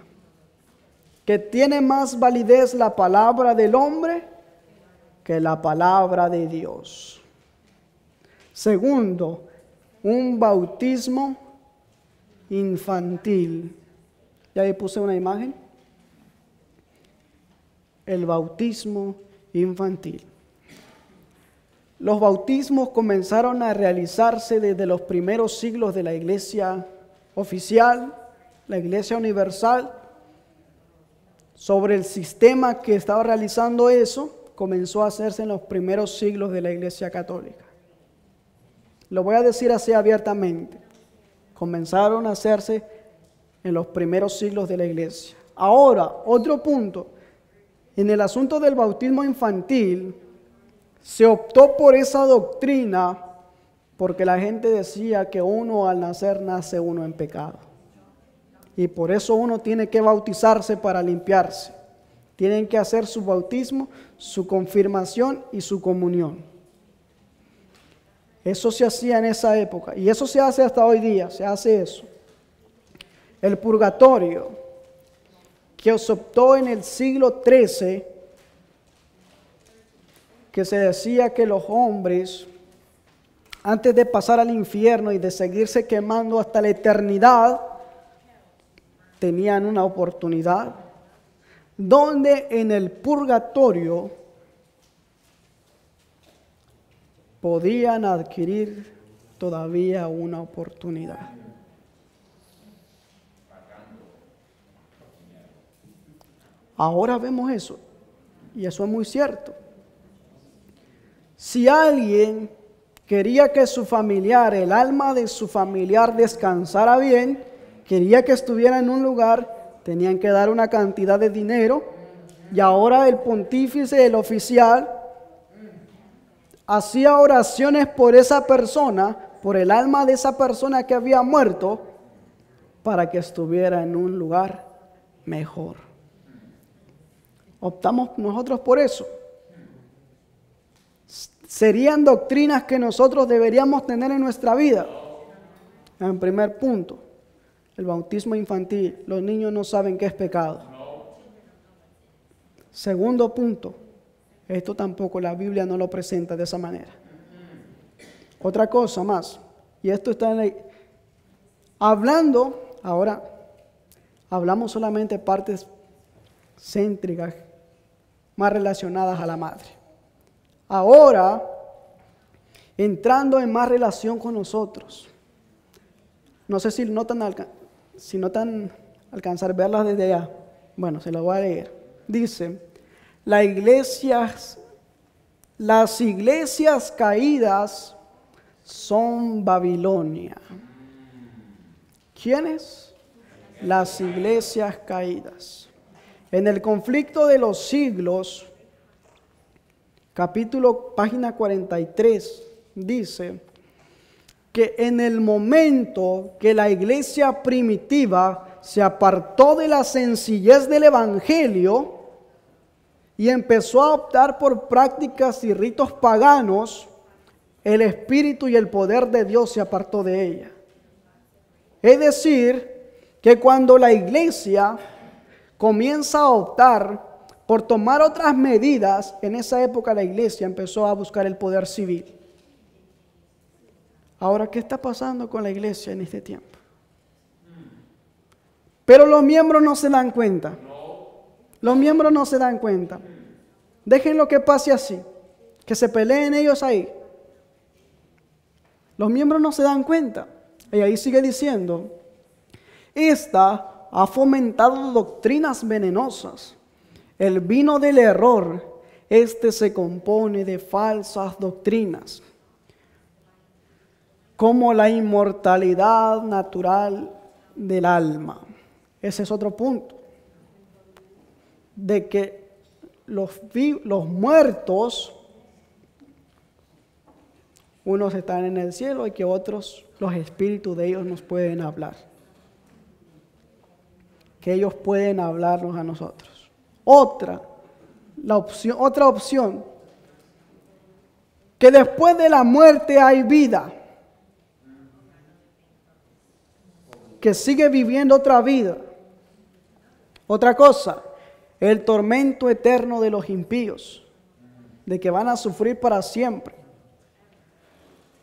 Que tiene más validez la palabra del hombre que la palabra de Dios. Segundo, un bautismo infantil. Ya ahí puse una imagen. El bautismo infantil. Los bautismos comenzaron a realizarse desde los primeros siglos de la iglesia oficial, la iglesia universal. Sobre el sistema que estaba realizando eso, comenzó a hacerse en los primeros siglos de la iglesia católica. Lo voy a decir así abiertamente. Comenzaron a hacerse en los primeros siglos de la iglesia. Ahora, otro punto. En el asunto del bautismo infantil, se optó por esa doctrina porque la gente decía que uno al nacer nace uno en pecado. Y por eso uno tiene que bautizarse para limpiarse. Tienen que hacer su bautismo, su confirmación y su comunión. Eso se hacía en esa época y eso se hace hasta hoy día, se hace eso. El purgatorio, que se optó en el siglo XIII, que se decía que los hombres, antes de pasar al infierno y de seguirse quemando hasta la eternidad, tenían una oportunidad, donde en el purgatorio podían adquirir todavía una oportunidad. Ahora vemos eso, y eso es muy cierto. Si alguien quería que su familiar, el alma de su familiar descansara bien, quería que estuviera en un lugar, tenían que dar una cantidad de dinero, y ahora el pontífice, el oficial, hacía oraciones por esa persona, por el alma de esa persona que había muerto, para que estuviera en un lugar mejor. Optamos nosotros por eso. Serían doctrinas que nosotros deberíamos tener en nuestra vida. En primer punto, el bautismo infantil. Los niños no saben qué es pecado. Segundo punto, esto tampoco la Biblia no lo presenta de esa manera. Otra cosa más, y esto está en la... Ahora hablamos solamente partes céntricas, más relacionadas a la madre. Ahora, entrando en más relación con nosotros. No sé si notan alcanzar a verlas desde allá. Bueno, se las voy a leer. Dice, las iglesias caídas son Babilonia. ¿Quiénes? Las iglesias caídas. En el conflicto de los siglos, página 43, dice que en el momento que la iglesia primitiva se apartó de la sencillez del evangelio y empezó a optar por prácticas y ritos paganos, el espíritu y el poder de Dios se apartó de ella. Es decir, que cuando la iglesia comienza a optar por tomar otras medidas, en esa época la iglesia empezó a buscar el poder civil. Ahora, ¿qué está pasando con la iglesia en este tiempo? Pero los miembros no se dan cuenta. Los miembros no se dan cuenta. Déjenlo que pase así, que se peleen ellos ahí. Los miembros no se dan cuenta. Y ahí sigue diciendo, esta ha fomentado doctrinas venenosas. El vino del error, se compone de falsas doctrinas, como la inmortalidad natural del alma. Ese es otro punto, de que los muertos, unos están en el cielo y que otros, los espíritus de ellos nos pueden hablar. Que ellos pueden hablarnos a nosotros. Otra opción, que después de la muerte hay vida, que sigue viviendo otra vida. Otra cosa, el tormento eterno de los impíos, de que van a sufrir para siempre.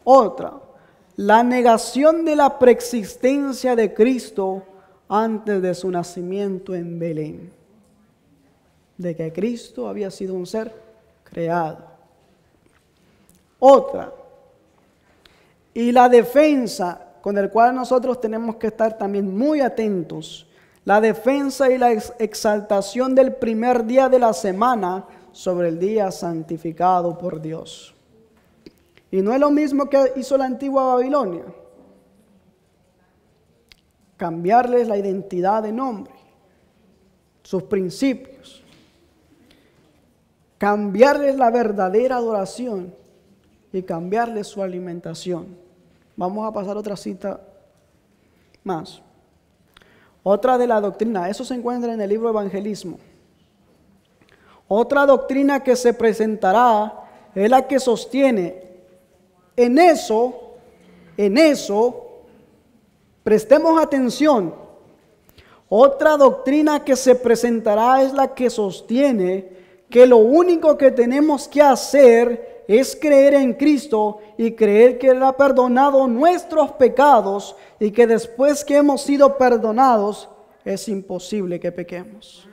Otra, la negación de la preexistencia de Cristo antes de su nacimiento en Belén, de que Cristo había sido un ser creado. Otra, y la defensa con el cual nosotros tenemos que estar también muy atentos, la defensa y la exaltación del primer día de la semana sobre el día santificado por Dios. Y no es lo mismo que hizo la antigua Babilonia, cambiarles la identidad de nombre, sus principios, cambiarles la verdadera adoración y cambiarles su alimentación. Vamos a pasar otra cita más. Otra de la doctrina, eso se encuentra en el libro Evangelismo. Otra doctrina que se presentará es la que sostiene. En eso, prestemos atención. Otra doctrina que se presentará es la que sostiene que lo único que tenemos que hacer es creer en Cristo y creer que Él ha perdonado nuestros pecados y que después que hemos sido perdonados es imposible que pequemos.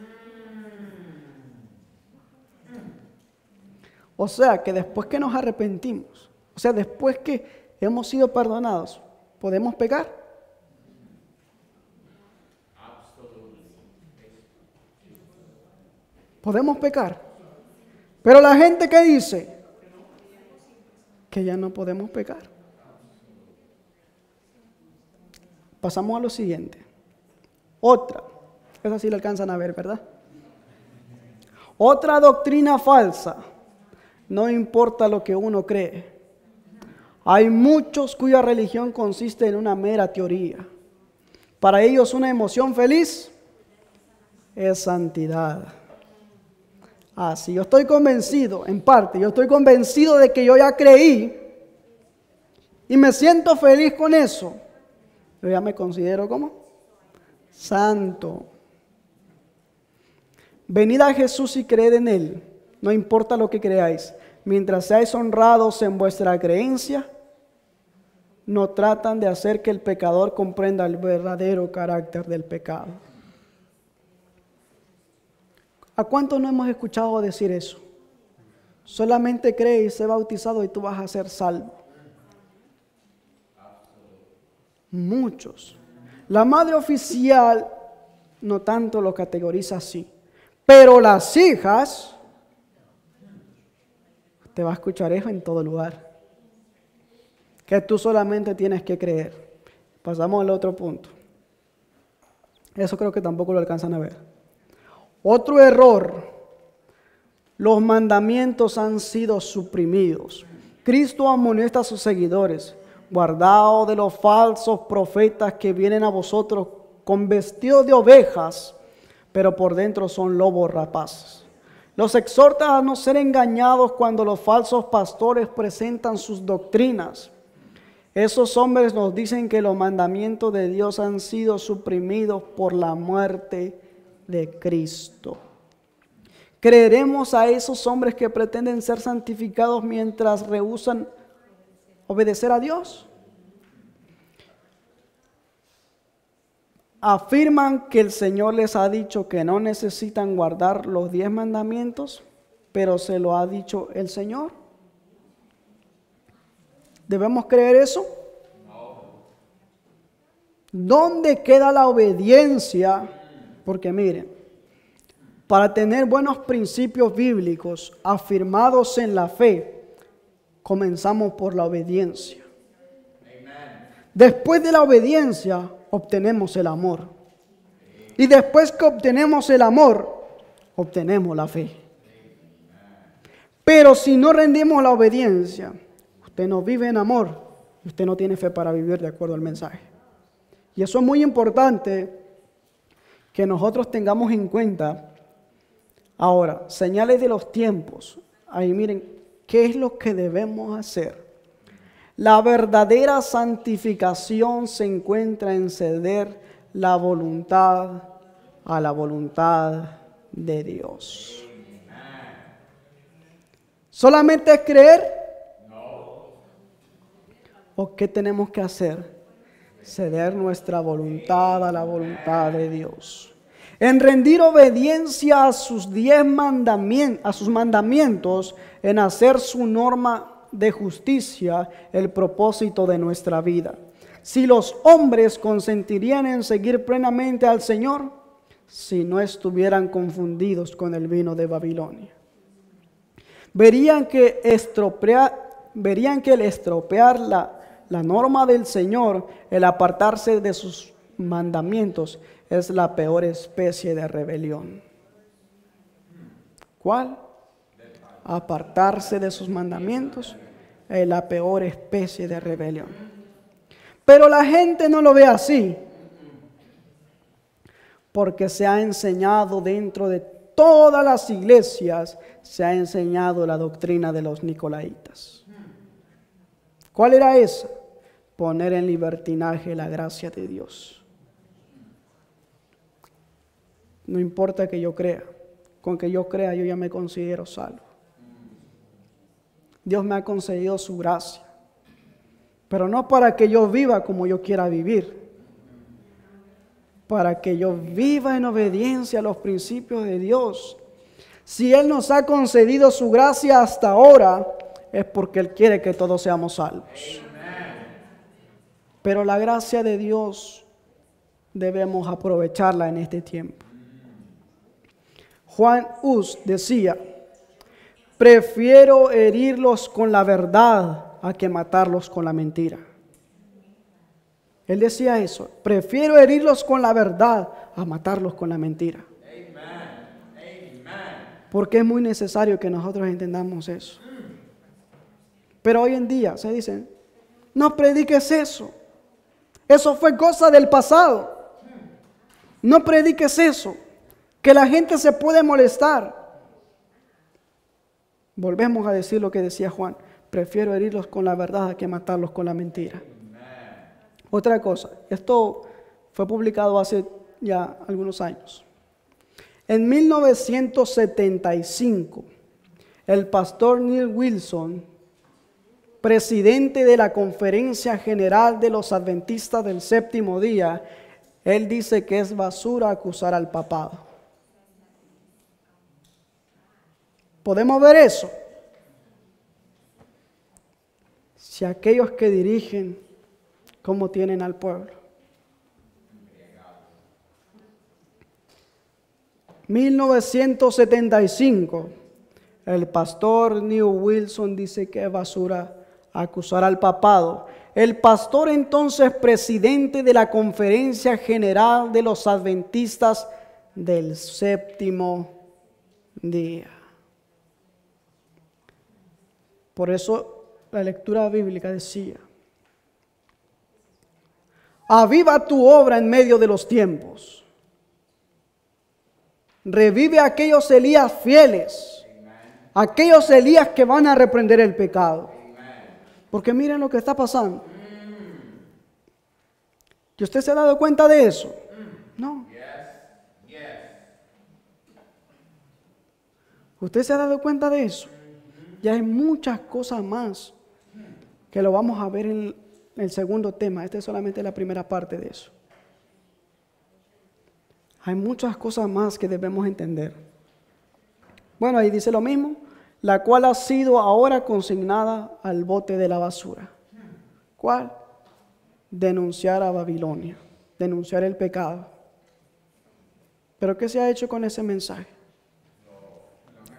O sea, que después que nos arrepentimos, o sea, después que hemos sido perdonados, ¿podemos pecar? Podemos pecar. Pero la gente que dice que ya no podemos pecar. Pasamos a lo siguiente. Otra. Esa sí la alcanzan a ver, ¿verdad? Otra doctrina falsa. No importa lo que uno cree. Hay muchos cuya religión consiste en una mera teoría. Para ellos una emoción feliz es santidad. Si yo estoy convencido, en parte, yo estoy convencido de que yo ya creí y me siento feliz con eso, yo ya me considero como santo. Venid a Jesús y creed en Él, no importa lo que creáis. Mientras seáis honrados en vuestra creencia, no tratan de hacer que el pecador comprenda el verdadero carácter del pecado. ¿A cuántos no hemos escuchado decir eso? Solamente cree y sé bautizado y tú vas a ser salvo. Muchos. La madre oficial no tanto lo categoriza así. Pero las hijas, te va a escuchar eso en todo lugar. Que tú solamente tienes que creer. Pasamos al otro punto. Eso creo que tampoco lo alcanzan a ver. Otro error, los mandamientos han sido suprimidos. Cristo amonesta a sus seguidores, guardaos de los falsos profetas que vienen a vosotros con vestidos de ovejas, pero por dentro son lobos rapaces. Los exhorta a no ser engañados cuando los falsos pastores presentan sus doctrinas. Esos hombres nos dicen que los mandamientos de Dios han sido suprimidos por la muerte de Cristo. ¿Creeremos a esos hombres que pretenden ser santificados mientras rehúsan obedecer a Dios? Afirman que el Señor les ha dicho que no necesitan guardar los 10 mandamientos, pero se lo ha dicho el Señor. ¿Debemos creer eso? ¿Dónde queda la obediencia? Porque miren, para tener buenos principios bíblicos afirmados en la fe, comenzamos por la obediencia. Después de la obediencia, obtenemos el amor. Y después que obtenemos el amor, obtenemos la fe. Pero si no rendimos la obediencia, usted no vive en amor, usted no tiene fe para vivir de acuerdo al mensaje. Y eso es muy importante que nosotros tengamos en cuenta. Ahora, señales de los tiempos. Ahí miren, ¿qué es lo que debemos hacer? La verdadera santificación se encuentra en ceder la voluntad a la voluntad de Dios. ¿Solamente es creer? ¿O qué tenemos que hacer? Ceder nuestra voluntad a la voluntad de Dios. En rendir obediencia a sus 10 mandamientos, a sus mandamientos, en hacer su norma de justicia el propósito de nuestra vida. Si los hombres consentirían en seguir plenamente al Señor, si no estuvieran confundidos con el vino de Babilonia. Verían que el estropear la norma del Señor, el apartarse de sus mandamientos, es la peor especie de rebelión. ¿Cuál? Apartarse de sus mandamientos es la peor especie de rebelión. Pero la gente no lo ve así, porque se ha enseñado dentro de todas las iglesias se ha enseñado la doctrina de los nicolaitas. ¿Cuál era esa? Poner en libertinaje la gracia de Dios. No importa que yo crea, con que yo crea yo ya me considero salvo. Dios me ha concedido su gracia, pero no para que yo viva como yo quiera vivir, para que yo viva en obediencia a los principios de Dios. Si Él nos ha concedido su gracia hasta ahora, es porque Él quiere que todos seamos salvos. Pero la gracia de Dios debemos aprovecharla en este tiempo. Juan Hus decía: prefiero herirlos con la verdad a que matarlos con la mentira. Él decía eso: prefiero herirlos con la verdad a matarlos con la mentira. Porque es muy necesario que nosotros entendamos eso. Pero hoy en día se dicen: no prediques eso. Eso fue cosa del pasado. No prediques eso, que la gente se puede molestar. Volvemos a decir lo que decía Juan: prefiero herirlos con la verdad a que matarlos con la mentira. Otra cosa, esto fue publicado hace ya algunos años. En 1975, el pastor Neil Wilson, presidente de la Conferencia General de los Adventistas del Séptimo Día, él dice que es basura acusar al papado. ¿Podemos ver eso? Si aquellos que dirigen, ¿cómo tienen al pueblo? 1975, el pastor Neil Wilson dice que es basura acusar al papado. El pastor entonces presidente de la Conferencia General de los Adventistas del Séptimo Día. Por eso la lectura bíblica decía: aviva tu obra en medio de los tiempos. Revive a aquellos Elías fieles, aquellos Elías que van a reprender el pecado. Porque miren lo que está pasando. ¿Y usted se ha dado cuenta de eso? No. ¿Usted se ha dado cuenta de eso? Ya hay muchas cosas más que lo vamos a ver en el segundo tema. Esta es solamente la primera parte de eso. Hay muchas cosas más que debemos entender. Bueno, ahí dice lo mismo, la cual ha sido ahora consignada al bote de la basura. ¿Cuál? Denunciar a Babilonia, denunciar el pecado. ¿Pero qué se ha hecho con ese mensaje?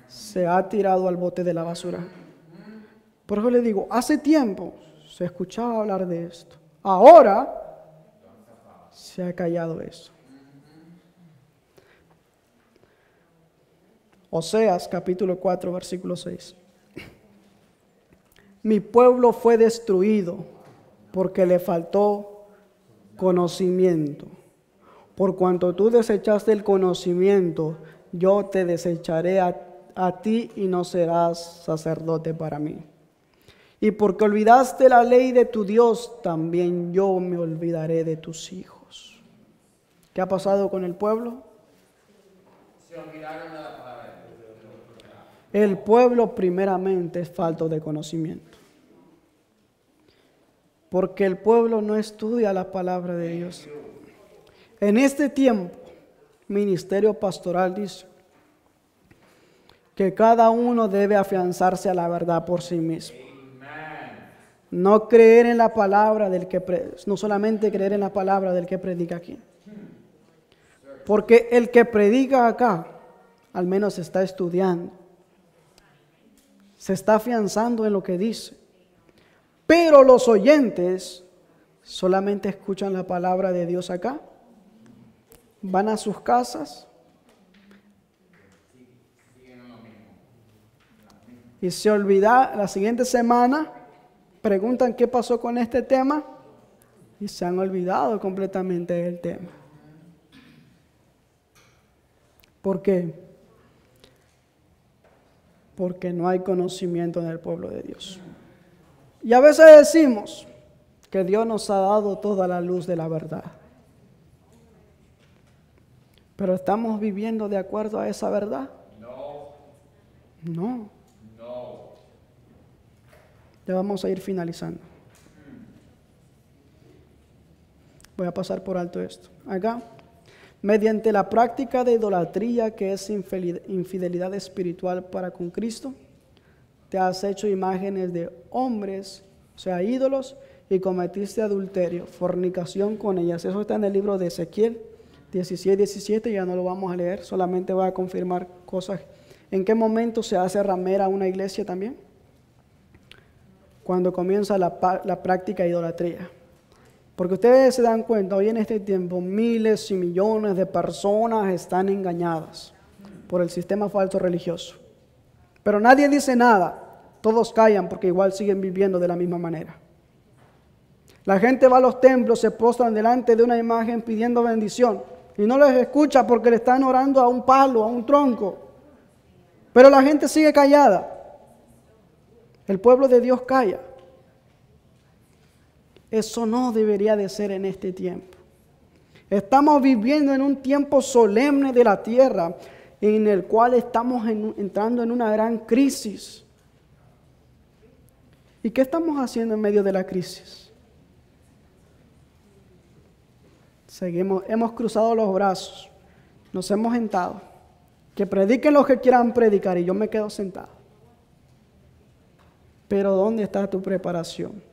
Se ha tirado al bote de la basura. Por eso le digo, hace tiempo se escuchaba hablar de esto. Ahora se ha callado eso. Oseas capítulo 4 versículo 6. Mi pueblo fue destruido porque le faltó conocimiento. Por cuanto tú desechaste el conocimiento, yo te desecharé a ti y no serás sacerdote para mí. Y porque olvidaste la ley de tu Dios, también yo me olvidaré de tus hijos. ¿Qué ha pasado con el pueblo? Se olvidaron de la palabra. El pueblo primeramente es falto de conocimiento. Porque el pueblo no estudia la palabra de Dios. En este tiempo, ministerio pastoral dice que cada uno debe afianzarse a la verdad por sí mismo. No creer en la palabra del que no solamente creer en la palabra del que predica aquí. Porque el que predica acá, al menos está estudiando. Se está afianzando en lo que dice. Pero los oyentes solamente escuchan la palabra de Dios acá. Van a sus casas. Y se olvida la siguiente semana. Preguntan qué pasó con este tema. Y se han olvidado completamente del tema. ¿Por qué? porque no hay conocimiento en el pueblo de Dios. Y a veces decimos que Dios nos ha dado toda la luz de la verdad. ¿Pero estamos viviendo de acuerdo a esa verdad? No. Ya vamos a ir finalizando. Voy a pasar por alto esto. Acá, mediante la práctica de idolatría, que es infidelidad espiritual para con Cristo, te has hecho imágenes de hombres, o sea, ídolos, y cometiste adulterio, fornicación con ellas. Eso está en el libro de Ezequiel 16-17, ya no lo vamos a leer, solamente voy a confirmar cosas. ¿En qué momento se hace ramera una iglesia también? Cuando comienza la práctica de idolatría. Porque ustedes se dan cuenta, hoy en este tiempo miles y millones de personas están engañadas por el sistema falso religioso. Pero nadie dice nada, todos callan porque igual siguen viviendo de la misma manera. La gente va a los templos, se postran delante de una imagen pidiendo bendición y no les escucha porque le están orando a un palo, a un tronco. Pero la gente sigue callada. El pueblo de Dios calla. Eso no debería de ser en este tiempo. Estamos viviendo en un tiempo solemne de la tierra en el cual estamos entrando en una gran crisis. ¿Y qué estamos haciendo en medio de la crisis? Hemos cruzado los brazos, nos hemos sentado. Que prediquen los que quieran predicar y yo me quedo sentado. Pero ¿dónde está tu preparación?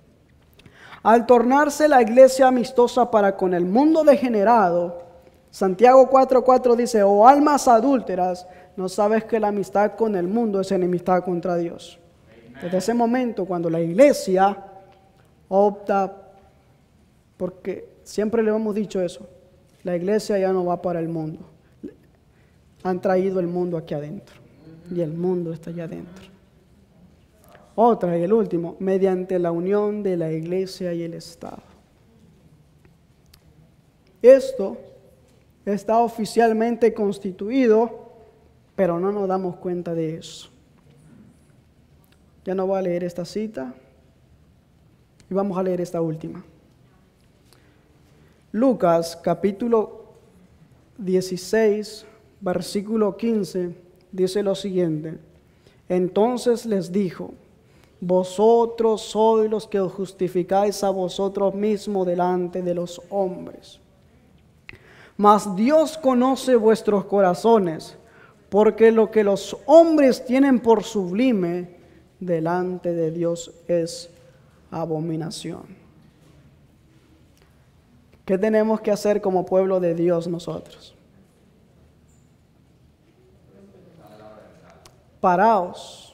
Al tornarse la iglesia amistosa para con el mundo degenerado, Santiago 4:4 dice, oh almas adúlteras, ¿no sabes que la amistad con el mundo es enemistad contra Dios? Desde ese momento, cuando la iglesia opta, porque siempre le hemos dicho eso, la iglesia ya no va para el mundo. Han traído el mundo aquí adentro y el mundo está allá adentro. Otra y el último, mediante la unión de la iglesia y el Estado. Esto está oficialmente constituido, pero no nos damos cuenta de eso. Ya no voy a leer esta cita y vamos a leer esta última. Lucas capítulo 16, versículo 15, dice lo siguiente. Entonces les dijo, vosotros sois los que os justificáis a vosotros mismos delante de los hombres. Mas Dios conoce vuestros corazones, porque lo que los hombres tienen por sublime delante de Dios es abominación. ¿Qué tenemos que hacer como pueblo de Dios nosotros? Paraos.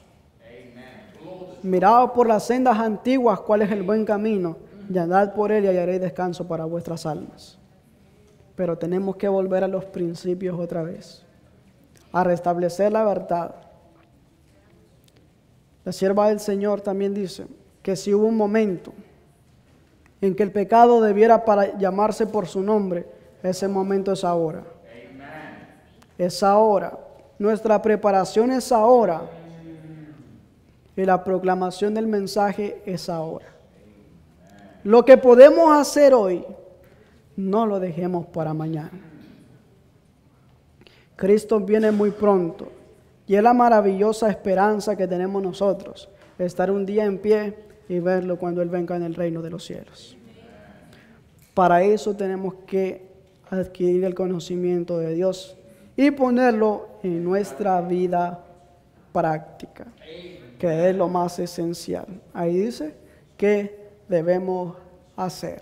Mirad por las sendas antiguas cuál es el buen camino, y andad por él y hallaréis descanso para vuestras almas. Pero tenemos que volver a los principios otra vez, a restablecer la verdad. La sierva del Señor también dice que si hubo un momento en que el pecado debiera para llamarse por su nombre, ese momento es ahora. Es ahora. Nuestra preparación es ahora. Y la proclamación del mensaje es ahora. Lo que podemos hacer hoy, no lo dejemos para mañana. Cristo viene muy pronto y es la maravillosa esperanza que tenemos nosotros, estar un día en pie y verlo cuando Él venga en el reino de los cielos. Para eso tenemos que adquirir el conocimiento de Dios y ponerlo en nuestra vida práctica, que es lo más esencial. Ahí dice que debemos hacer.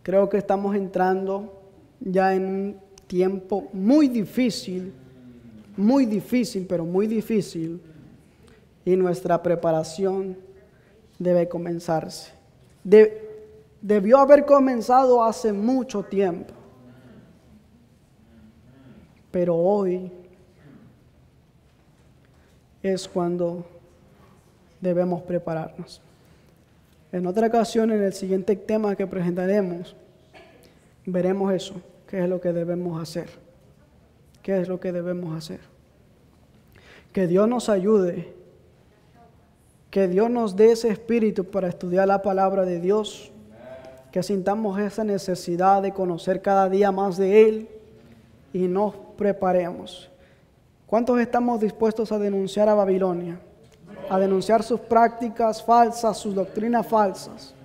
Creo que estamos entrando ya en un tiempo muy difícil, pero muy difícil, y nuestra preparación debe comenzarse. Debió haber comenzado hace mucho tiempo, pero hoy es cuando debemos prepararnos. En otra ocasión, en el siguiente tema que presentaremos, veremos eso, qué es lo que debemos hacer. ¿Qué es lo que debemos hacer? Que Dios nos ayude, que Dios nos dé ese espíritu para estudiar la palabra de Dios, que sintamos esa necesidad de conocer cada día más de Él y nos preparemos. ¿Cuántos estamos dispuestos a denunciar a Babilonia? A denunciar sus prácticas falsas, sus doctrinas falsas,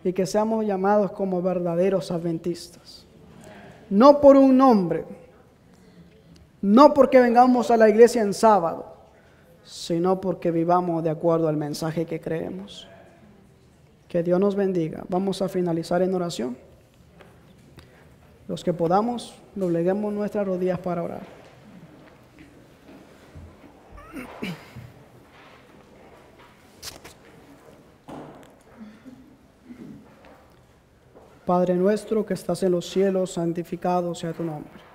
y que seamos llamados como verdaderos adventistas. No por un nombre, no porque vengamos a la iglesia en sábado, sino porque vivamos de acuerdo al mensaje que creemos. Que Dios nos bendiga. Vamos a finalizar en oración. Los que podamos, dobleguemos nuestras rodillas para orar. Padre nuestro que estás en los cielos, santificado sea tu nombre.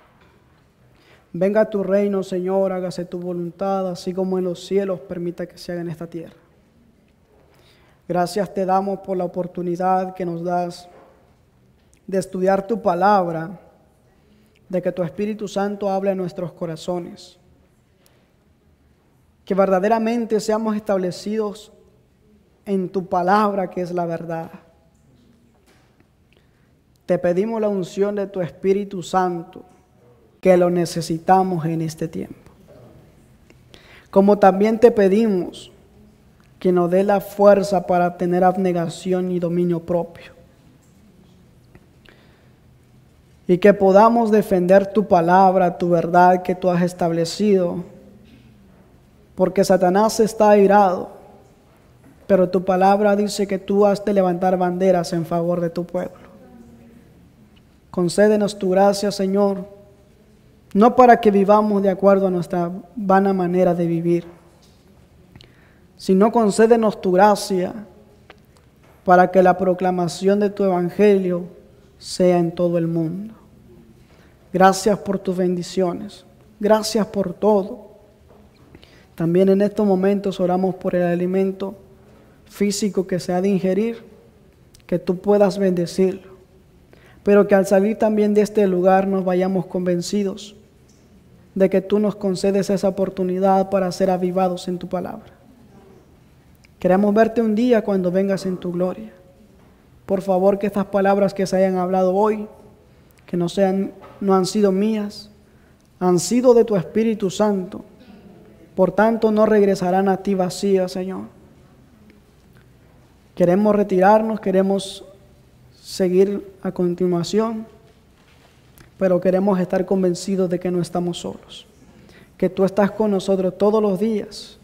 Venga tu reino, Señor, hágase tu voluntad, así como en los cielos, permita que se haga en esta tierra. Gracias te damos por la oportunidad que nos das de estudiar tu palabra, de que tu Espíritu Santo hable en nuestros corazones. Que verdaderamente seamos establecidos en tu palabra, que es la verdad. Te pedimos la unción de tu Espíritu Santo, que lo necesitamos en este tiempo. Como también te pedimos que nos dé la fuerza para tener abnegación y dominio propio. Y que podamos defender tu palabra, tu verdad que tú has establecido. Porque Satanás está airado, pero tu palabra dice que tú has de levantar banderas en favor de tu pueblo. Concédenos tu gracia, Señor, no para que vivamos de acuerdo a nuestra vana manera de vivir, sino concédenos tu gracia para que la proclamación de tu evangelio sea en todo el mundo. Gracias por tus bendiciones, gracias por todo. También en estos momentos oramos por el alimento físico que se ha de ingerir, que tú puedas bendecirlo, pero que al salir también de este lugar nos vayamos convencidos de que tú nos concedes esa oportunidad para ser avivados en tu palabra. Queremos verte un día cuando vengas en tu gloria. Por favor, que estas palabras que se hayan hablado hoy, que no han sido mías, han sido de tu Espíritu Santo. Por tanto, no regresarán a ti vacías, Señor. Queremos retirarnos, queremos seguir a continuación, pero queremos estar convencidos de que no estamos solos, que tú estás con nosotros todos los días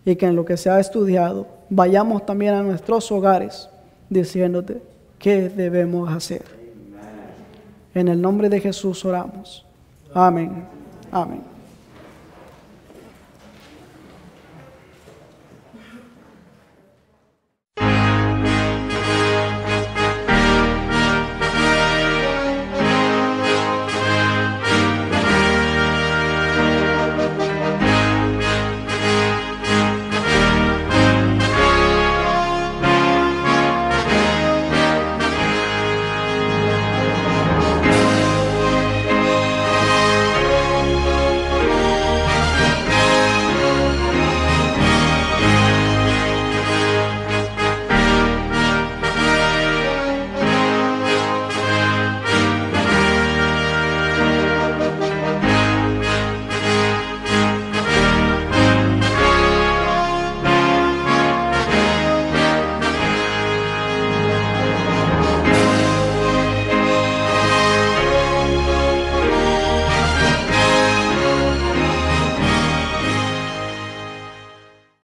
y que en lo que se ha estudiado vayamos también a nuestros hogares diciéndote qué debemos hacer. En el nombre de Jesús oramos. Amén. Amén.